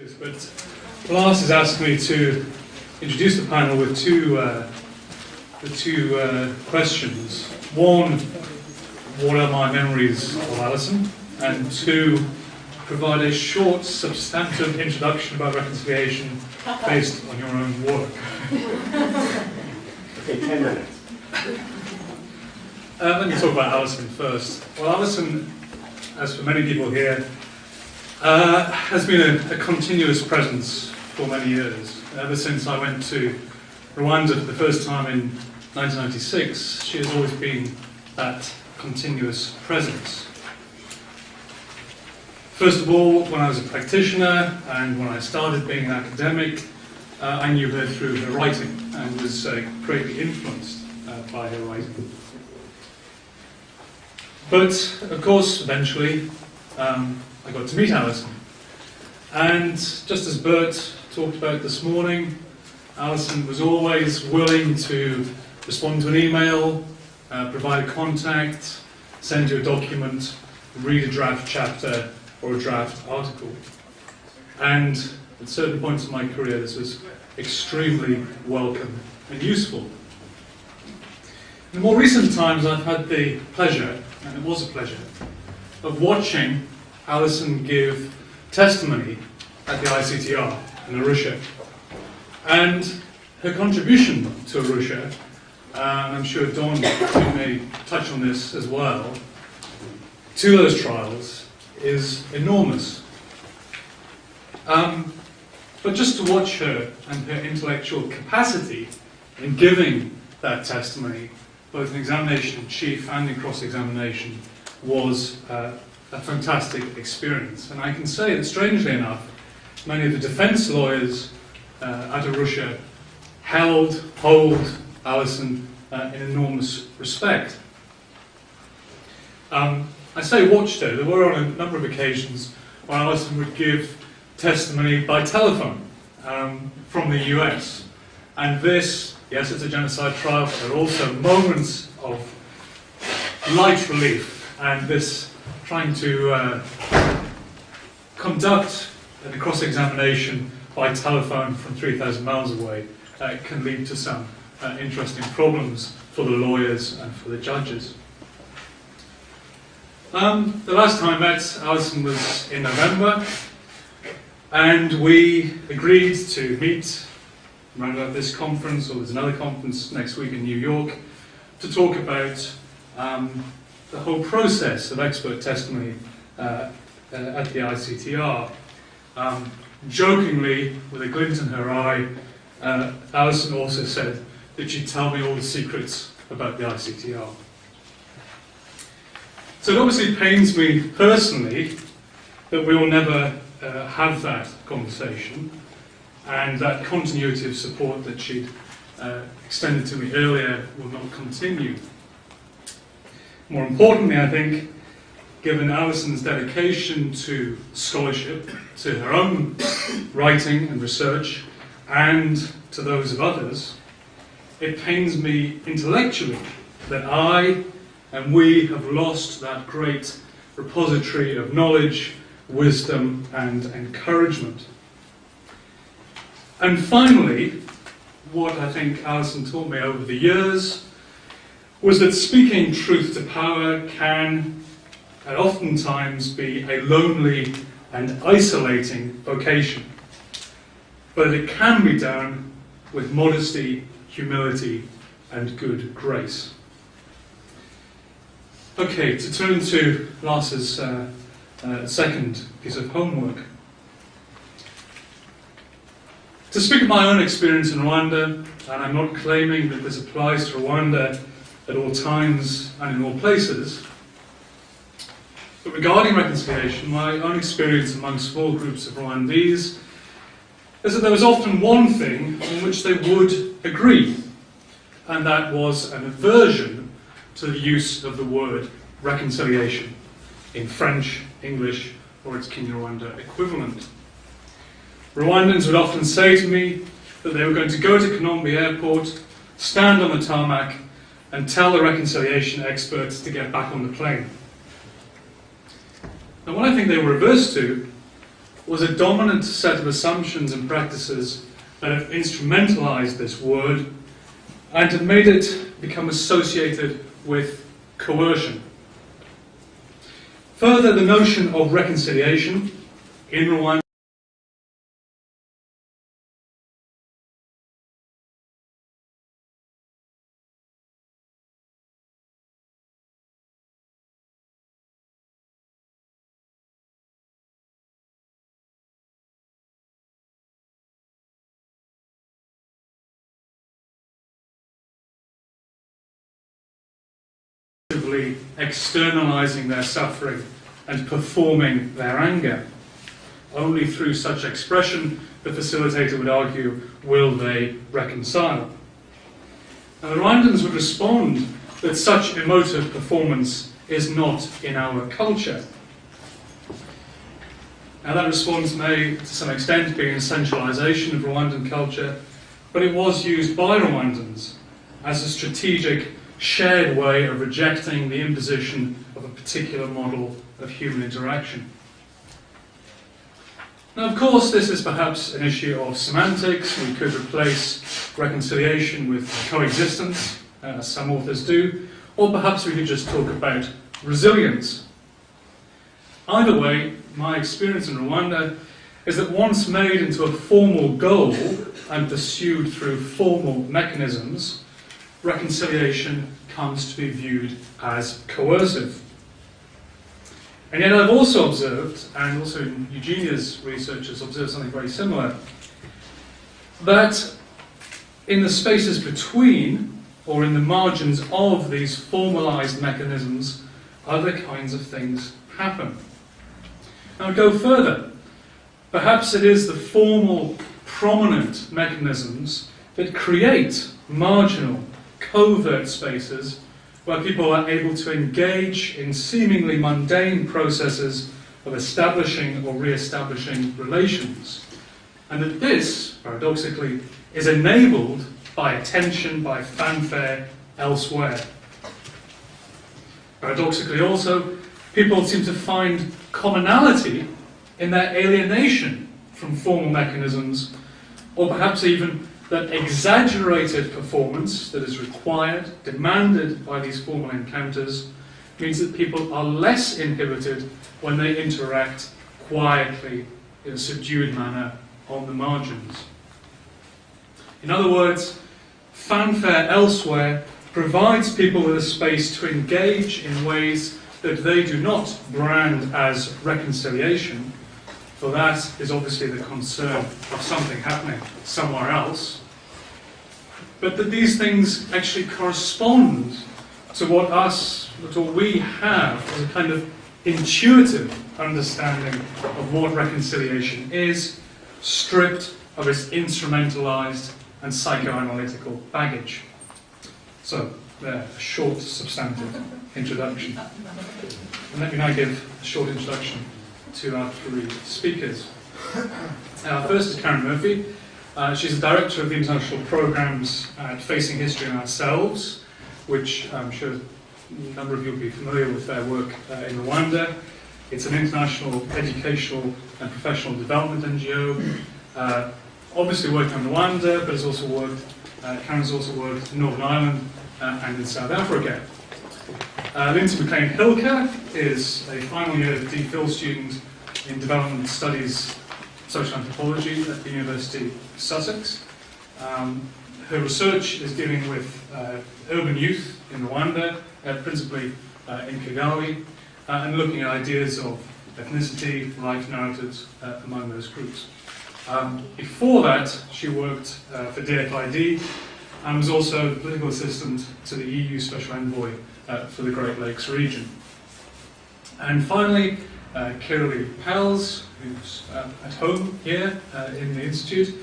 But Lars has asked me to introduce the panel with two questions. One, what are my memories of Alison? And two, provide a short, substantive introduction about reconciliation based on your own work. Okay, 10 minutes. Let me talk about Alison first. Well, Alison, as for many people here, has been a continuous presence for many years. Ever since I went to Rwanda for the first time in 1996, she has always been that continuous presence. First of all, when I was a practitioner and when I started being an academic, I knew her through her writing and was greatly influenced by her writing. But, of course, eventually, I got to meet Alison. And just as Bert talked about this morning, Alison was always willing to respond to an email, provide a contact, send you a document, read a draft chapter or a draft article. And at certain points in my career, this was extremely welcome and useful. In more recent times, I've had the pleasure, and it was a pleasure, of watching Alison give testimony at the ICTR in Arusha. And her contribution to Arusha, and I'm sure Don may touch on this as well, to those trials is enormous. But just to watch her and her intellectual capacity in giving that testimony, both in examination in chief and in cross-examination, was a fantastic experience. And I can say that, strangely enough, many of the defence lawyers at Arusha hold Alison in enormous respect. I say watched her. There were on a number of occasions when Alison would give testimony by telephone from the US. And this, yes, it's a genocide trial, but there are also moments of light relief, and this trying to conduct a cross-examination by telephone from 3,000 miles away can lead to some interesting problems for the lawyers and for the judges. The last time I met Alison was in November, and we agreed to meet around about this conference, or there's another conference next week in New York, to talk about the whole process of expert testimony at the ICTR. Jokingly, with a glint in her eye, Alison also said that she'd tell me all the secrets about the ICTR. So it obviously pains me personally that we will never have that conversation, and that continuity of support that she'd extended to me earlier will not continue. More importantly, I think, given Alison's dedication to scholarship, to her own writing and research, and to those of others, it pains me intellectually that I and we have lost that great repository of knowledge, wisdom, and encouragement. And finally, what I think Alison taught me over the years was that speaking truth to power can, and oftentimes, be a lonely and isolating vocation. But it can be done with modesty, humility, and good grace. Okay, to turn to Lars's second piece of homework. To speak of my own experience in Rwanda, and I'm not claiming that this applies to Rwanda at all times and in all places, but regarding reconciliation, my own experience among small groups of Rwandese is that there was often one thing on which they would agree, and that was an aversion to the use of the word reconciliation in French, English, or its Kinyarwanda equivalent. Rwandans would often say to me that they were going to go to Kanombe Airport, stand on the tarmac, and tell the reconciliation experts to get back on the plane. And what I think they were averse to was a dominant set of assumptions and practices that have instrumentalized this word and have made it become associated with coercion. Further, the notion of reconciliation in Rwanda externalizing their suffering and performing their anger. Only through such expression, the facilitator would argue, will they reconcile. Now, the Rwandans would respond that such emotive performance is not in our culture. Now, that response may, to some extent, be an essentialization of Rwandan culture, but it was used by Rwandans as a strategic shared way of rejecting the imposition of a particular model of human interaction. Now, of course, this is perhaps an issue of semantics. We could replace reconciliation with coexistence, as some authors do, or perhaps we could just talk about resilience. Either way, my experience in Rwanda is that once made into a formal goal and pursued through formal mechanisms, reconciliation comes to be viewed as coercive. And yet I've also observed, and also Eugenia's researchers observed something very similar, that in the spaces between, or in the margins of these formalized mechanisms, other kinds of things happen. Now go further. Perhaps it is the formal, prominent mechanisms that create marginal, covert spaces where people are able to engage in seemingly mundane processes of establishing or re-establishing relations. And that this, paradoxically, is enabled by attention, by fanfare elsewhere. Paradoxically also, people seem to find commonality in their alienation from formal mechanisms, or perhaps even that exaggerated performance that is required, demanded by these formal encounters, means that people are less inhibited when they interact quietly in a subdued manner on the margins. In other words, fanfare elsewhere provides people with a space to engage in ways that they do not brand as reconciliation, for that is obviously the concern of something happening somewhere else, but that these things actually correspond to what we have as a kind of intuitive understanding of what reconciliation is, stripped of its instrumentalized and psychoanalytical baggage. So, there, a short, substantive introduction. And let me now give a short introduction to our three speakers. First is Karen Murphy. She's the director of the international programs at Facing History and Ourselves, which I'm sure a number of you will be familiar with their work in Rwanda. It's an international educational and professional development NGO, obviously working on Rwanda, but has also worked, Karen's also worked in Northern Ireland and in South Africa. Lindsay McLean-Hilker is a final year DPhil student in development studies, social anthropology at the University of Sussex. Her research is dealing with urban youth in Rwanda, principally in Kigali, and looking at ideas of ethnicity, life narratives among those groups. Before that, she worked for DFID and was also the political assistant to the EU Special Envoy for the Great Lakes region. And finally, Kirli Pels, who's at home here in the Institute.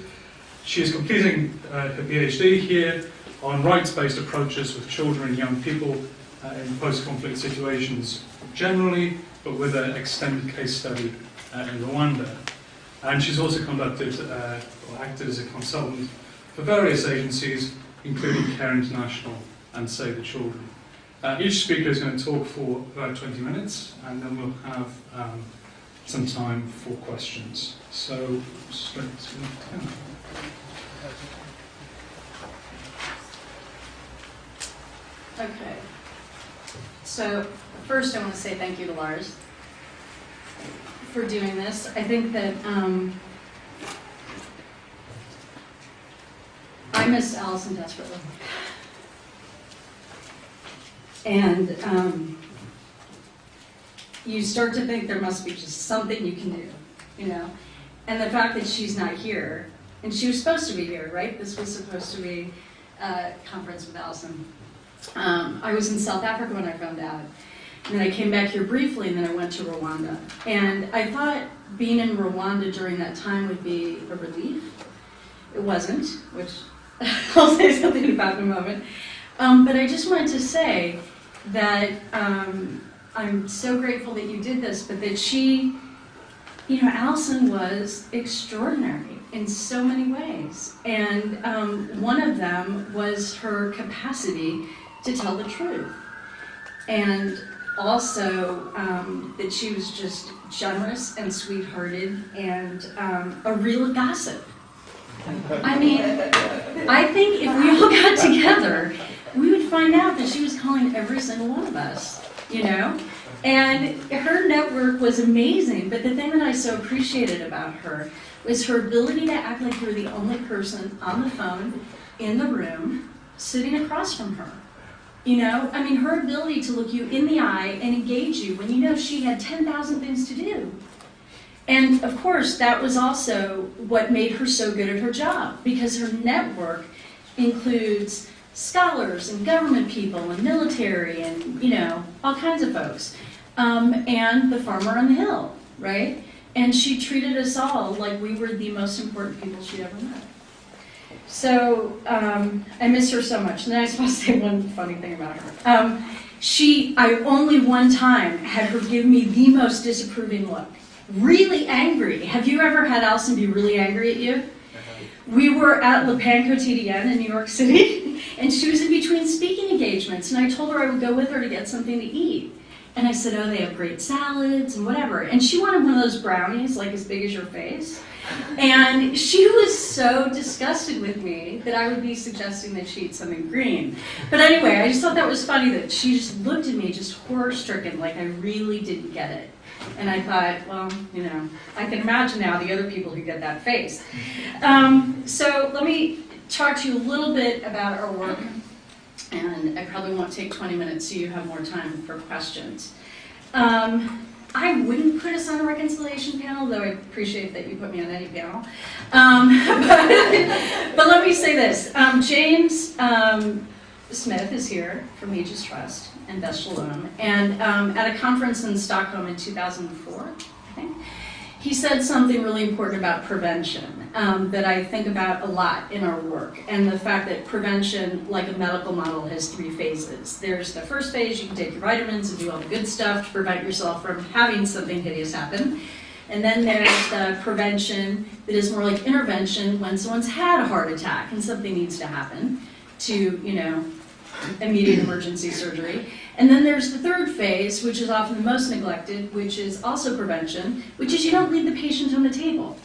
She is completing her PhD here on rights-based approaches with children and young people in post-conflict situations generally, but with an extended case study in Rwanda. And she's also conducted or acted as a consultant for various agencies, including Care International and Save the Children. Each speaker is going to talk for about 20 minutes, and then we'll have some time for questions. So, straight to Anna. Okay. So, first I want to say thank you to Lars for doing this. I think that I miss Alison desperately. And you start to think there must be just something you can do, you know? And the fact that she's not here, and she was supposed to be here, right? This was supposed to be a conference with Alison. I was in South Africa when I found out. And then I came back here briefly, and then I went to Rwanda. And I thought being in Rwanda during that time would be a relief. It wasn't, which I'll say something about in a moment. But I just wanted to say that I'm so grateful that you did this, but that she, you know, Alison was extraordinary in so many ways. And one of them was her capacity to tell the truth. And also that she was just generous and sweethearted and a real gossip. I mean, I think if we all got together, we would find out that she was calling every single one of us, you know? And her network was amazing, but the thing that I so appreciated about her was her ability to act like you were the only person on the phone, in the room, sitting across from her. You know, I mean, her ability to look you in the eye and engage you when you know she had 10,000 things to do. And of course, that was also what made her so good at her job, because her network includes scholars and government people and military and, you know, all kinds of folks. And the farmer on the hill, right? And she treated us all like we were the most important people she'd ever met. So I miss her so much. And then I was supposed to say one funny thing about her. I only one time had her give me the most disapproving look. Really angry. Have you ever had Alison be really angry at you? We were at Lepanco TDN in New York City, and she was in between speaking engagements, and I told her I would go with her to get something to eat. And I said, oh, they have great salads and whatever. And she wanted one of those brownies, like as big as your face. And she was so disgusted with me that I would be suggesting that she eat something green. But anyway, I just thought that was funny that she just looked at me just horror-stricken, like I really didn't get it. And I thought, well, you know, I can imagine now the other people who get that face. So let me talk to you a little bit about our work. And I probably won't take 20 minutes, so you have more time for questions. I wouldn't put us on a reconciliation panel, though I appreciate that you put me on any panel. But let me say this. James Smith is here from Aegis Trust and Best Shalom. And at a conference in Stockholm in 2004, I think, he said something really important about prevention that I think about a lot in our work. And the fact that prevention, like a medical model, has 3 phases. There's the first phase, you can take your vitamins and do all the good stuff to prevent yourself from having something hideous happen. And then there's the prevention that is more like intervention when someone's had a heart attack and something needs to happen to, you know, immediate emergency surgery. And then there's the third phase, which is often the most neglected, which is also prevention, which is you don't leave the patient on the table.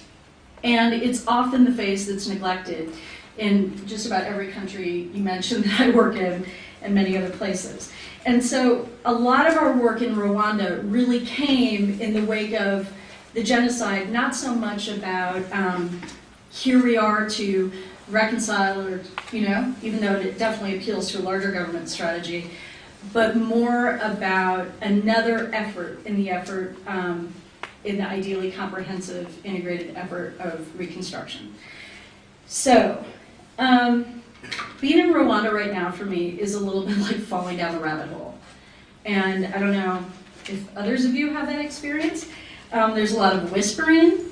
And it's often the phase that's neglected in just about every country you mentioned that I work in and many other places. And so a lot of our work in Rwanda really came in the wake of the genocide, not so much about here we are to reconcile or, you know, even though it definitely appeals to a larger government strategy, but more about another effort in the ideally comprehensive, integrated effort of reconstruction. So, being in Rwanda right now for me is a little bit like falling down the rabbit hole. And I don't know if others of you have that experience. There's a lot of whispering.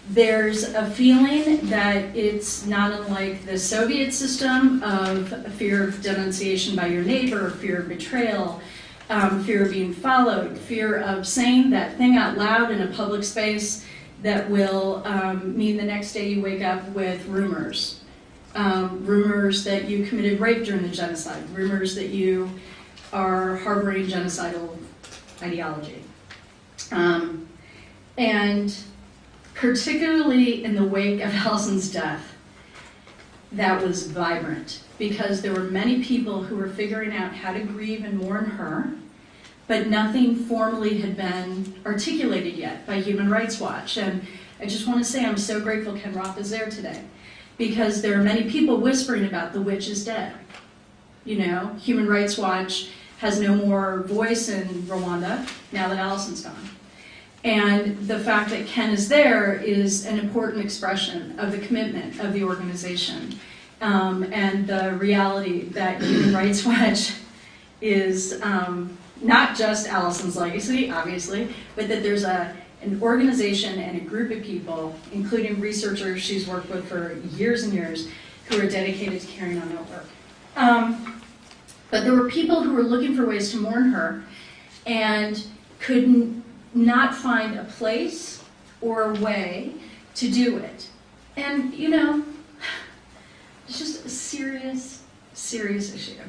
There's a feeling that it's not unlike the Soviet system of fear of denunciation by your neighbor, fear of betrayal, fear of being followed, fear of saying that thing out loud in a public space that will mean the next day you wake up with rumors. Rumors that you committed rape during the genocide, rumors that you are harboring genocidal ideology. And particularly in the wake of Alison's death, that was vibrant, because there were many people who were figuring out how to grieve and mourn her, but nothing formally had been articulated yet by Human Rights Watch. And I just want to say I'm so grateful Ken Roth is there today, because there are many people whispering about the witch is dead. You know, Human Rights Watch has no more voice in Rwanda now that Alison's gone. And the fact that Ken is there is an important expression of the commitment of the organization, and the reality that Human Rights Watch is not just Alison's legacy, obviously, but that there's an organization and a group of people, including researchers she's worked with for years and years, who are dedicated to carrying on that work. But there were people who were looking for ways to mourn her and couldn't not find a place or a way to do it. And, you know, it's just a serious, serious issue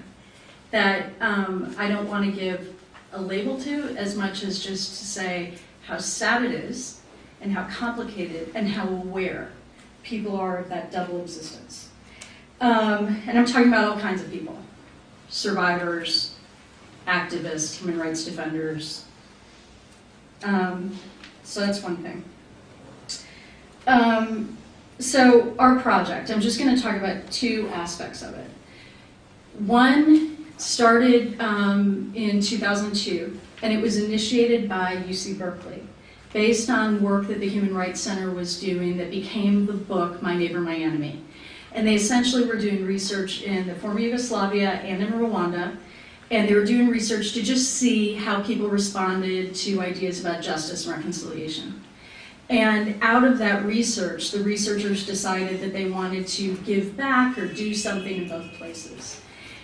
that I don't want to give a label to as much as just to say how sad it is and how complicated and how aware people are of that double existence. And I'm talking about all kinds of people: survivors, activists, human rights defenders. So that's one thing. So our project, I'm just going to talk about two aspects of it. One started in 2002, and it was initiated by UC Berkeley, based on work that the Human Rights Center was doing that became the book My Neighbor, My Enemy. And they essentially were doing research in the former Yugoslavia and in Rwanda, and they were doing research to just see how people responded to ideas about justice and reconciliation. And out of that research, the researchers decided that they wanted to give back or do something in both places.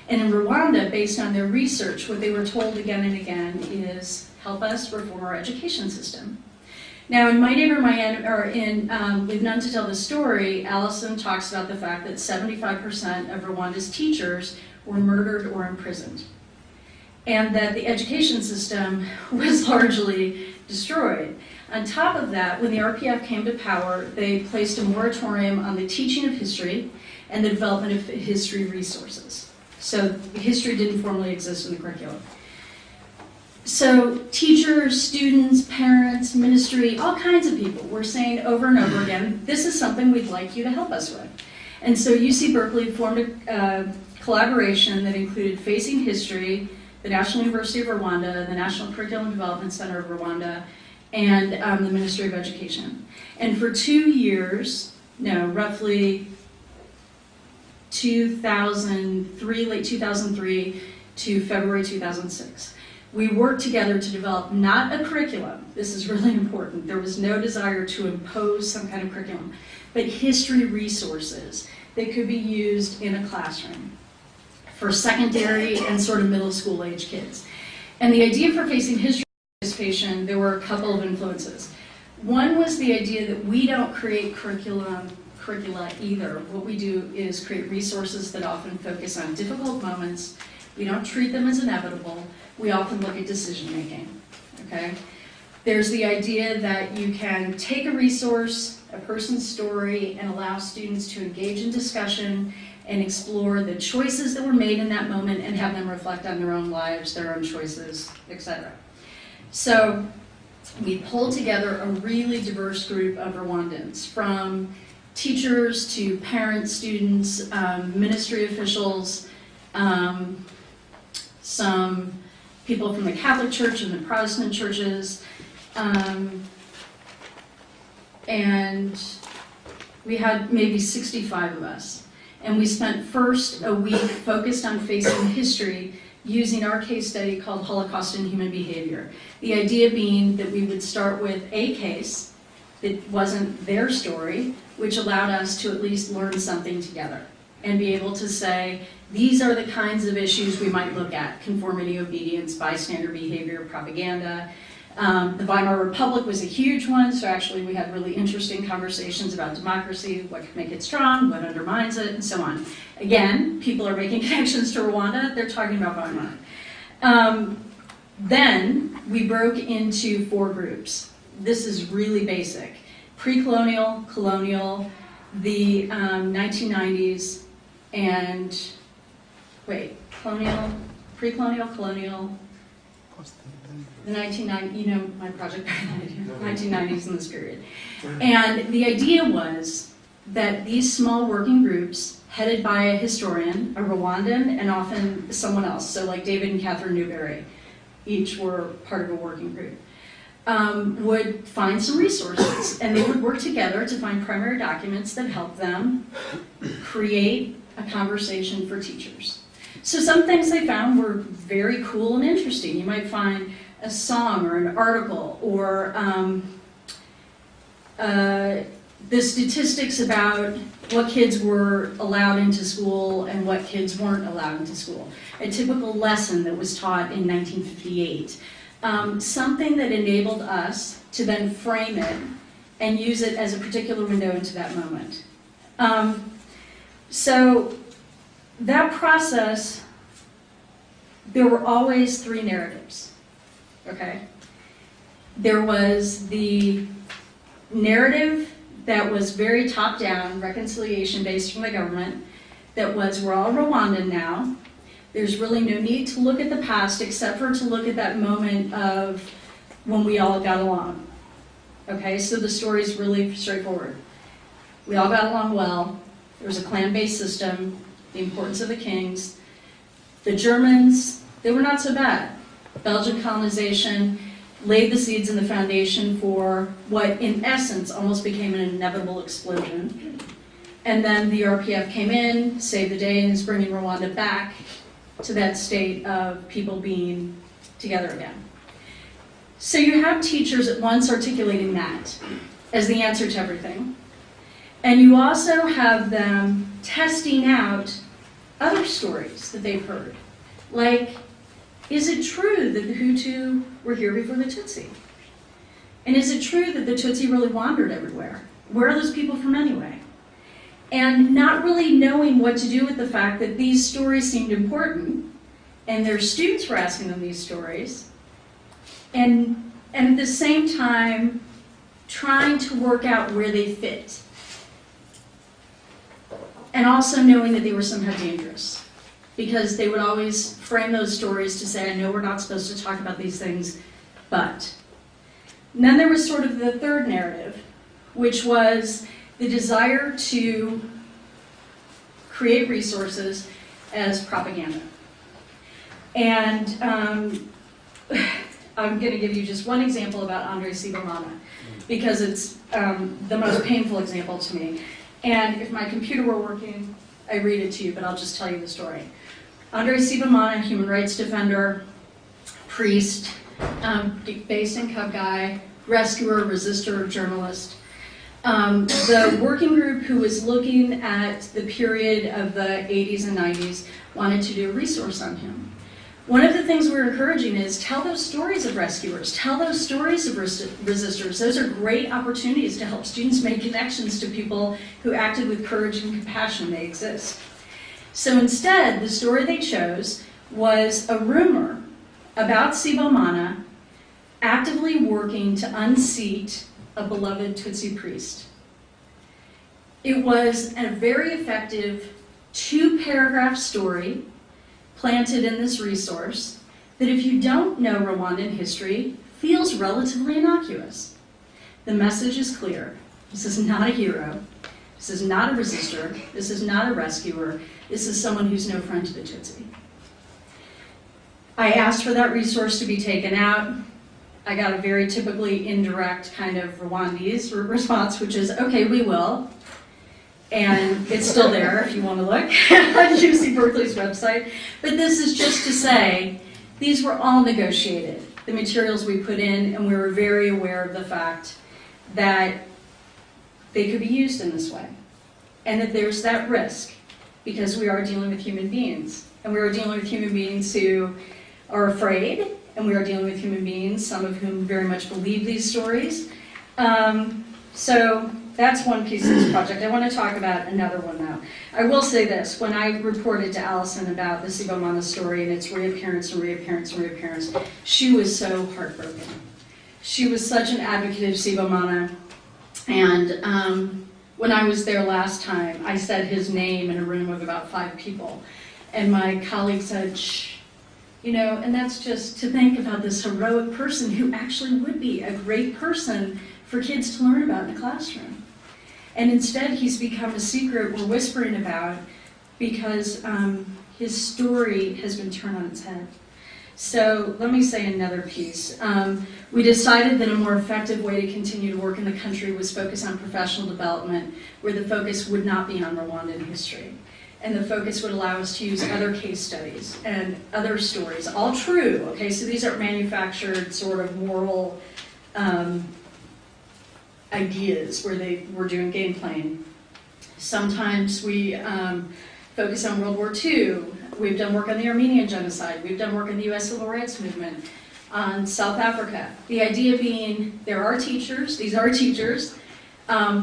And in Rwanda, based on their research, what they were told again and again is, help us reform our education system. Now, in My Neighbor, My Enemy, or in Leave None to Tell the Story, Alison talks about the fact that 75% of Rwanda's teachers were murdered or imprisoned, and that the education system was largely destroyed. On top of that, when the RPF came to power, they placed a moratorium on the teaching of history and the development of history resources. So history didn't formally exist in the curriculum. So teachers, students, parents, ministry, all kinds of people were saying over and over again, this is something we'd like you to help us with. And so UC Berkeley formed a collaboration that included Facing History, the National University of Rwanda, the National Curriculum Development Center of Rwanda, and the Ministry of Education. And for 2 years, roughly 2003, late 2003 to February 2006, we worked together to develop not a curriculum, this is really important, there was no desire to impose some kind of curriculum, but history resources that could be used in a classroom for secondary and sort of middle school age kids. And the idea for Facing History participation, there were a couple of influences. One was the idea that we don't create curricula either. What we do is create resources that often focus on difficult moments. We don't treat them as inevitable. We often look at decision making, okay? There's the idea that you can take a resource, a person's story, and allow students to engage in discussion and explore the choices that were made in that moment and have them reflect on their own lives, their own choices, etc. So we pulled together a really diverse group of Rwandans, from teachers to parents, students, ministry officials, some people from the Catholic Church and the Protestant churches, and we had maybe 65 of us. And we spent first a week focused on Facing History, using our case study called Holocaust and Human Behavior. The idea being that we would start with a case that wasn't their story, which allowed us to at least learn something together and be able to say, these are the kinds of issues we might look at: conformity, obedience, bystander behavior, propaganda. The Weimar Republic was a huge one, so actually we had really interesting conversations about democracy, what could make it strong, what undermines it, and so on. Again, people are making connections to Rwanda, they're talking about Weimar. Then we broke into 4 groups. this is really basic. Pre-colonial, colonial, the 1990s, and, wait, colonial, pre-colonial, colonial, the 1990s, you know my project better than I do, 1990s in this period. And the idea was that these small working groups, headed by a historian, a Rwandan, and often someone else, so like David and Catherine Newberry, each were part of a working group, would find some resources, and they would work together to find primary documents that help them create a conversation for teachers. So some things they found were very cool and interesting. You might find a song or an article, or the statistics about what kids were allowed into school and what kids weren't allowed into school. A typical lesson that was taught in 1958. Something that enabled us to then frame it and use it as a particular window into that moment. So that process, there were always three narratives, okay? There was the narrative that was very top-down, reconciliation-based from the government, that was, we're all Rwandan now. There's really no need to look at the past except for to look at that moment of when we all got along. Okay, so the story's really straightforward. We all got along well. There was a clan-based system, the importance of the kings. The Germans, they were not so bad. Belgian colonization laid the seeds and the foundation for what, in essence, almost became an inevitable explosion. And then the RPF came in, saved the day, and is bringing Rwanda back to that state of people being together again. So you have teachers at once articulating that as the answer to everything. And you also have them testing out other stories that they've heard. Like, is it true that the Hutu were here before the Tutsi? And is it true that the Tutsi really wandered everywhere? Where are those people from anyway? And not really knowing what to do with the fact that these stories seemed important, and their students were asking them these stories, and at the same time trying to work out where they fit. And also knowing that they were somehow dangerous, because they would always frame those stories to say, I know we're not supposed to talk about these things, but. And then there was sort of the third narrative, which was the desire to create resources as propaganda. And I'm going to give you just one example about Andrei Sibomana, because it's the most painful example to me. And if my computer were working, I'd read it to you, but I'll just tell you the story. Andrei Sibomana, human rights defender, priest, based in Kabgai, rescuer, resistor, journalist. The working group who was looking at the period of the 80s and 90s wanted to do a resource on him. One of the things we're encouraging is tell those stories of rescuers, tell those stories of resistors. Those are great opportunities to help students make connections to people who acted with courage and compassion. They exist. So instead, the story they chose was a rumor about Sibomana actively working to unseat a beloved Tutsi priest. It was a very effective 2-paragraph story planted in this resource that, if you don't know Rwandan history, feels relatively innocuous. The message is clear. This is not a hero. This is not a resistor. This is not a rescuer. This is someone who's no friend to the Tutsi. I asked for that resource to be taken out. I got a very typically indirect kind of Rwandese response, which is, okay, we will. And it's still there if you want to look on UC Berkeley's website. But this is just to say, these were all negotiated, the materials we put in, and we were very aware of the fact that they could be used in this way. And that there's that risk, because we are dealing with human beings. And we are dealing with human beings who are afraid, and we are dealing with human beings, some of whom very much believe these stories. So that's one piece of this project. I want to talk about another one now. I will say this, when I reported to Alison about the Sibomana story and its reappearance and reappearance and reappearance, she was so heartbroken. She was such an advocate of Sibomana, and when I was there last time, I said his name in a room of about 5 people, and my colleague said, shh, you know, and that's just to think about this heroic person who actually would be a great person for kids to learn about in the classroom. And instead, he's become a secret we're whispering about because his story has been turned on its head. So let me say another piece. We decided that a more effective way to continue to work in the country was focus on professional development, where the focus would not be on Rwandan history. And the focus would allow us to use other case studies and other stories, all true, okay? So these aren't manufactured sort of moral ideas where they were doing game playing. Sometimes we focus on World War II. We've done work on the Armenian Genocide. We've done work on the U.S. Civil Rights Movement, on South Africa. The idea being there are teachers, these are teachers,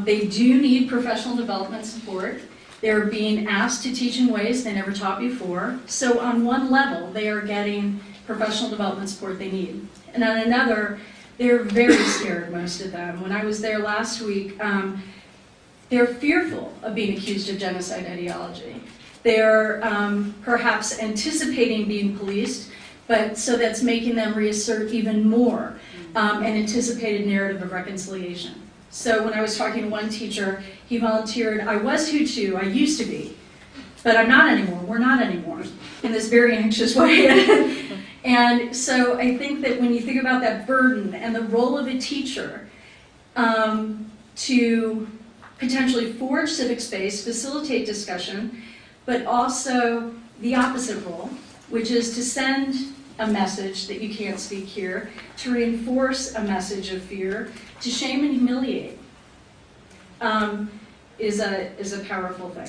they do need professional development support. They're being asked to teach in ways they never taught before. So on one level, they are getting professional development support they need. And on another, they're very scared, most of them. When I was there last week, they're fearful of being accused of genocide ideology. They're perhaps anticipating being policed, but so that's making them reassert even more an anticipated narrative of reconciliation. So when I was talking to one teacher, he volunteered, I was Hutu, I used to be, but I'm not anymore, we're not anymore, in this very anxious way. And so I think that when you think about that burden and the role of a teacher to potentially forge civic space, facilitate discussion, but also the opposite role, which is to send a message that you can't speak here, to reinforce a message of fear, to shame and humiliate, is a powerful thing.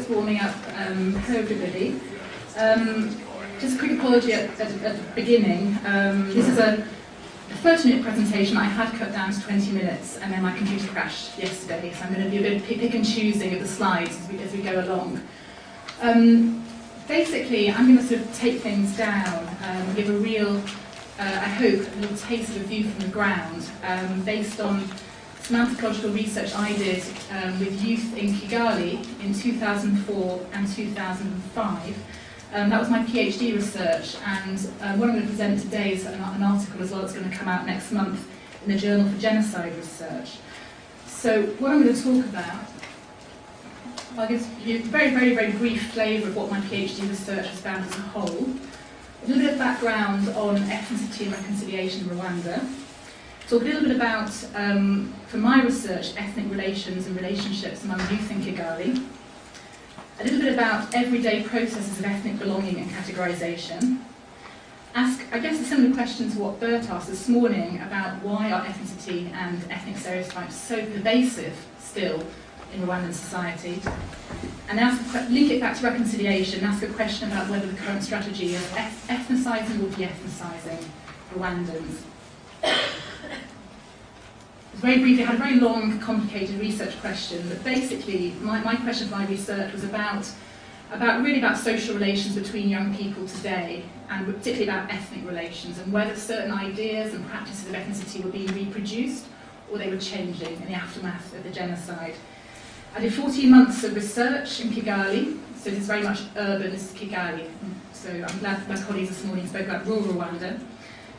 So, warming up. Hello everybody. Just a quick apology at the beginning. This is a 30-minute presentation I had cut down to 20 minutes, and then my computer crashed yesterday, so I'm going to be a bit pick and choosing of the slides as we go along. Basically, I'm going to sort of take things down, give a real, I hope, a little taste of a view from the ground, based on some anthropological research I did with youth in Kigali in 2004 and 2005. That was my PhD research, and what I'm going to present today is an article as well that's going to come out next month in the Journal for Genocide Research. So what I'm going to talk about, I'll give you a very brief flavour of what my PhD research has found as a whole, a little bit of background on ethnicity and reconciliation in Rwanda, talk a little bit about, for my research, ethnic relations and relationships among youth in Kigali, a little bit about everyday processes of ethnic belonging and categorisation, ask, I guess, a similar question to what Bert asked this morning about why are ethnicity and ethnic stereotypes so pervasive still in Rwandan society, and link it back to reconciliation, ask a question about whether the current strategy of ethnicising or de-ethnicising Rwandans. Very briefly, I had a very long, complicated research question, but basically my question for my research was about social relations between young people today, and particularly about ethnic relations, and whether certain ideas and practices of ethnicity were being reproduced or they were changing in the aftermath of the genocide. I did 14 months of research in Kigali, so this is very much urban, this is Kigali, so I'm glad my colleagues this morning spoke about rural Rwanda.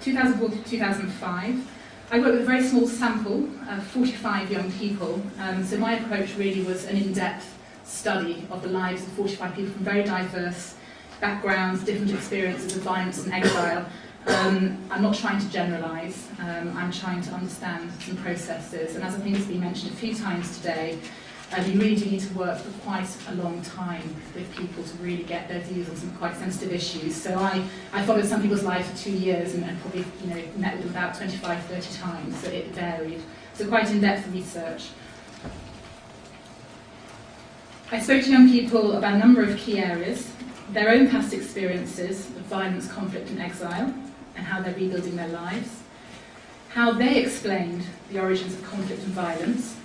2004 to 2005. I worked with a very small sample of 45 young people, so my approach really was an in-depth study of the lives of 45 people from very diverse backgrounds, different experiences of violence and exile, I'm not trying to generalise, I'm trying to understand some processes, and as I think has been mentioned a few times today, you really do need to work for quite a long time with people to really get their views on some quite sensitive issues. So I followed some people's lives for 2 years and probably met with them about 25, 30 times, so it varied. So quite in-depth research. I spoke to young people about a number of key areas, their own past experiences of violence, conflict and exile, and how they're rebuilding their lives, how they explained the origins of conflict and violence,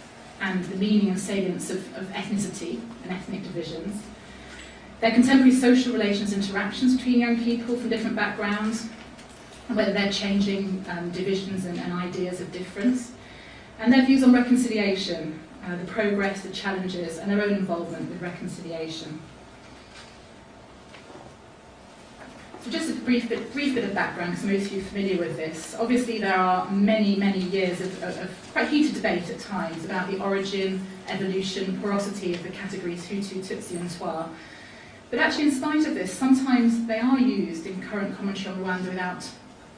and the meaning and salience of ethnicity and ethnic divisions, their contemporary social relations interactions between young people from different backgrounds, and whether they're changing divisions and ideas of difference, and their views on reconciliation, the progress, the challenges, and their own involvement with reconciliation. So just a brief bit of background, because most of you are familiar with this. Obviously there are many, many years of quite heated debate at times about the origin, evolution, porosity of the categories Hutu, Tutsi and Twa. But actually in spite of this, sometimes they are used in current commentary on Rwanda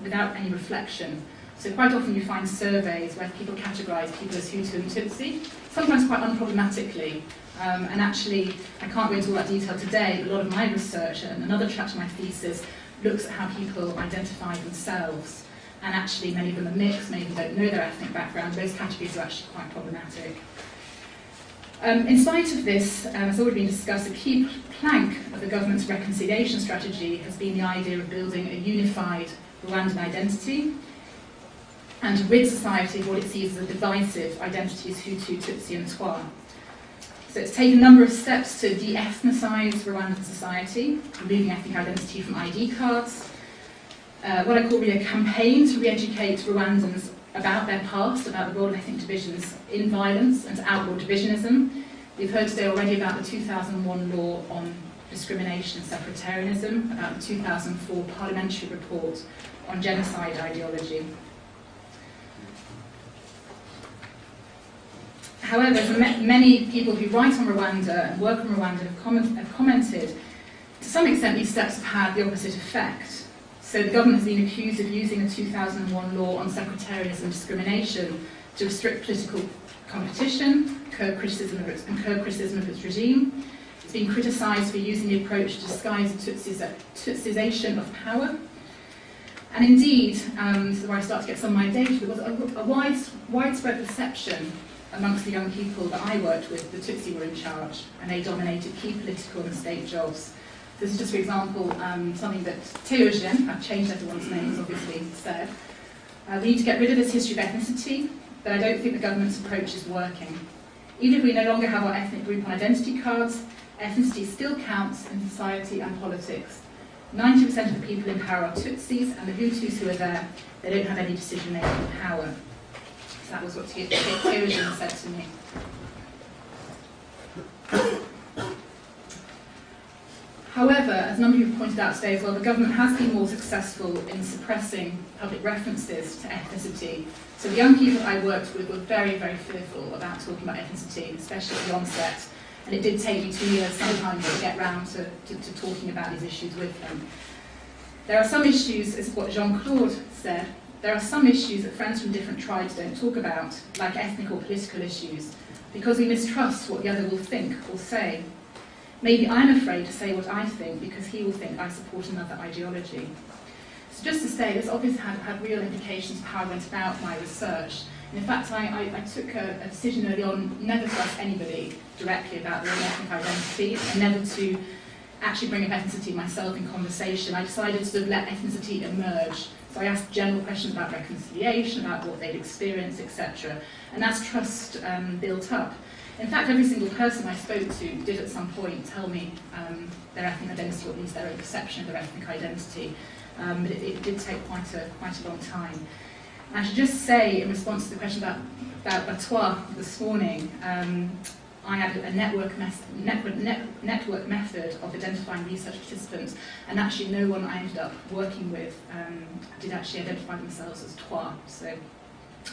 without any reflection. So quite often you find surveys where people categorise people as Hutu and Tutsi, sometimes quite unproblematically. And actually, I can't go into all that detail today, but a lot of my research and another chapter of my thesis looks at how people identify themselves. And actually, many of them are mixed, many of them don't know their ethnic background. Those categories are actually quite problematic. In spite of this, as already been discussed, a key plank of the government's reconciliation strategy has been the idea of building a unified Rwandan identity and to rid society of what it sees as a divisive identities Hutu, Tutsi and Twa. So it's taken a number of steps to de-ethnicize Rwandan society, removing ethnic identity from ID cards, what I call really a campaign to re-educate Rwandans about their past, about the role of ethnic divisions in violence and to outlaw divisionism. We've heard today already about the 2001 law on discrimination and separatism, about the 2004 parliamentary report on genocide ideology. However, many people who write on Rwanda and work on Rwanda have commented, to some extent these steps have had the opposite effect. So the government has been accused of using the 2001 law on sectarianism and discrimination to restrict political competition, curb criticism of its regime. It's been criticised for using the approach to disguise the Tutsization of power. And indeed, this is where I start to get some of my data, there was a widespread perception amongst the young people that I worked with, the Tutsi were in charge, and they dominated key political and state jobs. This is just, for example, something that Theogen, I've changed everyone's names obviously, said. We need to get rid of this history of ethnicity, but I don't think the government's approach is working. Even if we no longer have our ethnic group on identity cards, ethnicity still counts in society and politics. 90% of the people in power are Tutsis, and the Hutus who are there, they don't have any decision-making power. That was what Theogen said to me. However, as a number of you have pointed out today as well, the government has been more successful in suppressing public references to ethnicity. So the young people I worked with were very, very fearful about talking about ethnicity, especially at the onset. And it did take me 2 years sometimes to get round to talking about these issues with them. There are some issues, as what Jean-Claude said, there are some issues that friends from different tribes don't talk about, like ethnic or political issues, because we mistrust what the other will think or say. Maybe I'm afraid to say what I think because he will think I support another ideology. So just to say, this obviously had real implications for how I went about my research. And in fact, I took a decision early on never to ask anybody directly about their own ethnic identity and never to actually bring up ethnicity myself in conversation. I decided to sort of let ethnicity emerge. So I asked general questions about reconciliation, about what they'd experienced, etc. And as trust built up. In fact, every single person I spoke to did at some point tell me their ethnic identity, or at least their own perception of their ethnic identity. But it did take quite a long time. And I should just say, in response to the question about Batwa this morning, I had a network method of identifying research participants, and actually no one I ended up working with did actually identify themselves as Twa, so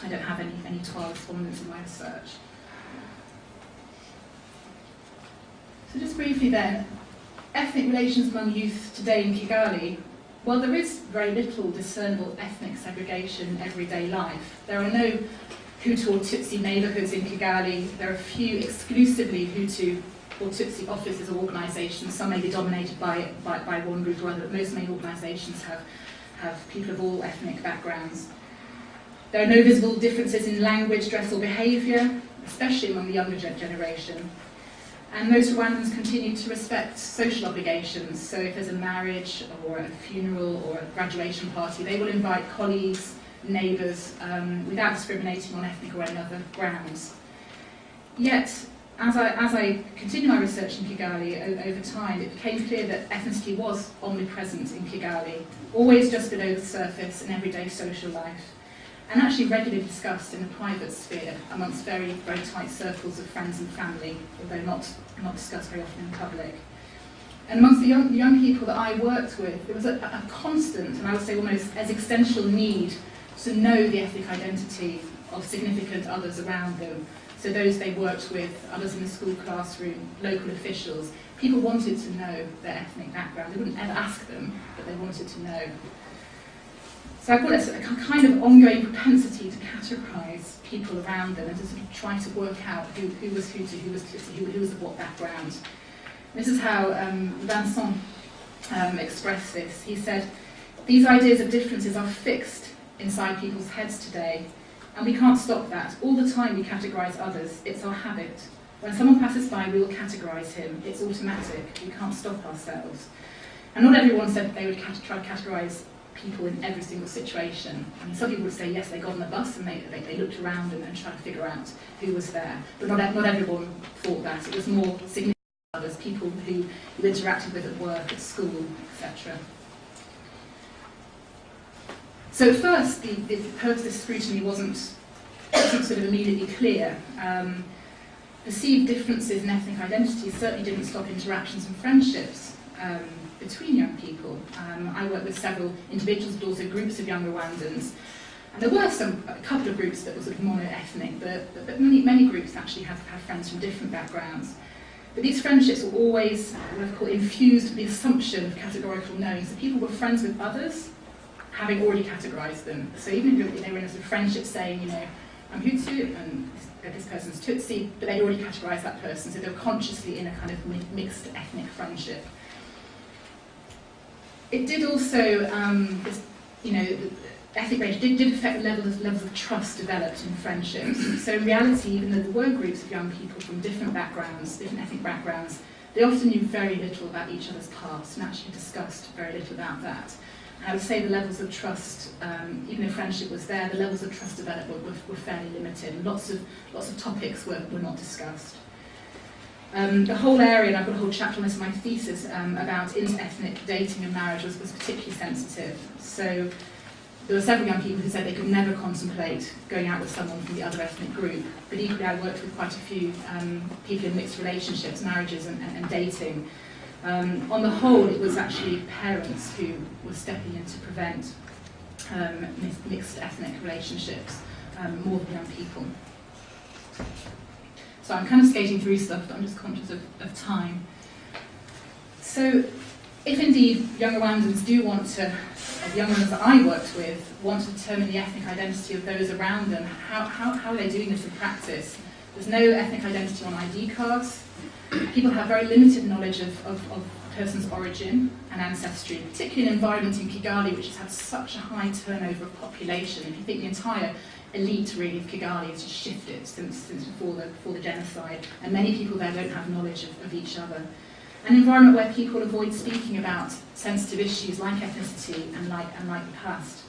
I don't have any Twa respondents in my research. So just briefly then, ethnic relations among youth today in Kigali While there is very little discernible ethnic segregation in everyday life, there are no Hutu or Tutsi neighbourhoods in Kigali. There are few exclusively Hutu or Tutsi offices or organisations. Some may be dominated by one group or other, but most main organisations have people of all ethnic backgrounds. There are no visible differences in language, dress or behaviour, especially among the younger generation. And most Rwandans continue to respect social obligations. So if there's a marriage or a funeral or a graduation party, they will invite colleagues, neighbours, without discriminating on ethnic or any other grounds. Yet, as I continued my research in Kigali over time, it became clear that ethnicity was omnipresent in Kigali, always just below the surface in everyday social life, and actually regularly discussed in the private sphere amongst very, very tight circles of friends and family, although not discussed very often in public. And amongst the young people that I worked with, there was a constant, and I would say almost existential need to know the ethnic identity of significant others around them. So those they worked with, others in the school classroom, local officials. People wanted to know their ethnic background. They wouldn't ever ask them, but they wanted to know. So I've got a kind of ongoing propensity to categorise people around them and to sort of try to work out who was Hutu, who was Tutsi, who was of what background. This is how Vincent expressed this. He said, "These ideas of differences are fixed inside people's heads today, and we can't stop that. All the time we categorise others. It's our habit. When someone passes by, we will categorise him. It's automatic. We can't stop ourselves." And not everyone said that they would try to categorise people in every single situation. I mean, some people would say, yes, they got on the bus and they looked around and tried to figure out who was there. But not everyone thought that. It was more significant others, people who you interacted with at work, at school, etc. So at first, the purpose of this scrutiny wasn't sort of immediately clear. Perceived differences in ethnic identity certainly didn't stop interactions and friendships between young people. I worked with several individuals, but also groups of young Rwandans. And there were a couple of groups that were sort of mono-ethnic, but many groups actually have friends from different backgrounds. But these friendships were always what I call infused with the assumption of categorical knowing. So people were friends with others, having already categorised them. So even if they were in a sort of friendship saying, you know, I'm Hutu and this person's Tutsi, but they'd already categorised that person, so they were consciously in a kind of mixed ethnic friendship. It did also, ethnic range did affect the levels of trust developed in friendships. So in reality, even though there were groups of young people from different backgrounds, different ethnic backgrounds, they often knew very little about each other's past and actually discussed very little about that. And I would say the levels of trust, even though friendship was there, the levels of trust developed were fairly limited, and lots of topics were not discussed. The whole area, and I've got a whole chapter on this in my thesis, about inter-ethnic dating and marriage was particularly sensitive. So there were several young people who said they could never contemplate going out with someone from the other ethnic group, but equally I worked with quite a few people in mixed relationships, marriages and dating. On the whole, it was actually parents who were stepping in to prevent mixed ethnic relationships more than young people. So I'm kind of skating through stuff, but I'm just conscious of time. So if indeed young Rwandans do want to, or the young ones that I worked with, want to determine the ethnic identity of those around them, how are they doing this in practice? There's no ethnic identity on ID cards. People have very limited knowledge of a person's origin and ancestry, particularly in an environment in Kigali, which has had such a high turnover of population. If you think the entire elite really of Kigali has just shifted since before the genocide, and many people there don't have knowledge of each other. An environment where people avoid speaking about sensitive issues like ethnicity and like the past.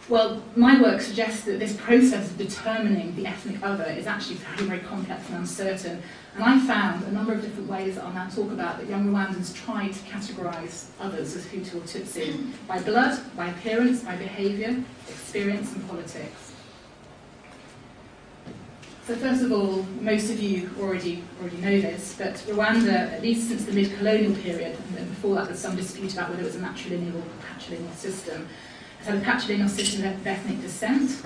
Well, my work suggests that this process of determining the ethnic other is actually very, very complex and uncertain. And I found a number of different ways that I'll now talk about that young Rwandans tried to categorise others as Hutu or Tutsi, by blood, by appearance, by behaviour, experience and politics. So first of all, most of you already know this, but Rwanda, at least since the mid-colonial period, and before that there's some dispute about whether it was a matrilineal or patrilineal system, has had a patrilineal system of ethnic descent,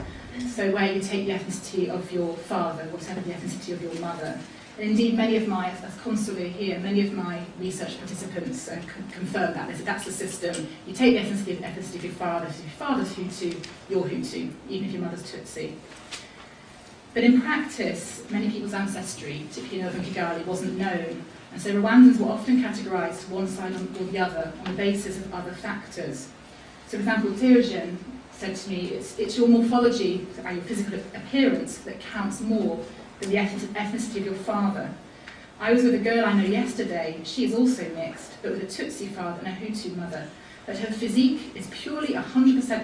so where you take the ethnicity of your father, whatever the ethnicity of your mother. And indeed, many of my, as constantly here, many of my research participants confirm that. They said that's the system. You take the ethnicity of your father. If your father's Hutu, you're Hutu, even if your mother's Tutsi. But in practice, many people's ancestry, particularly in urban Kigali, wasn't known. And so Rwandans were often categorised to one side or the other on the basis of other factors. So, for example, Theogen said to me, it's your morphology, your physical appearance, that counts more than the ethnicity of your father. I was with a girl I know yesterday. She is also mixed, but with a Tutsi father and a Hutu mother. But her physique is purely 100%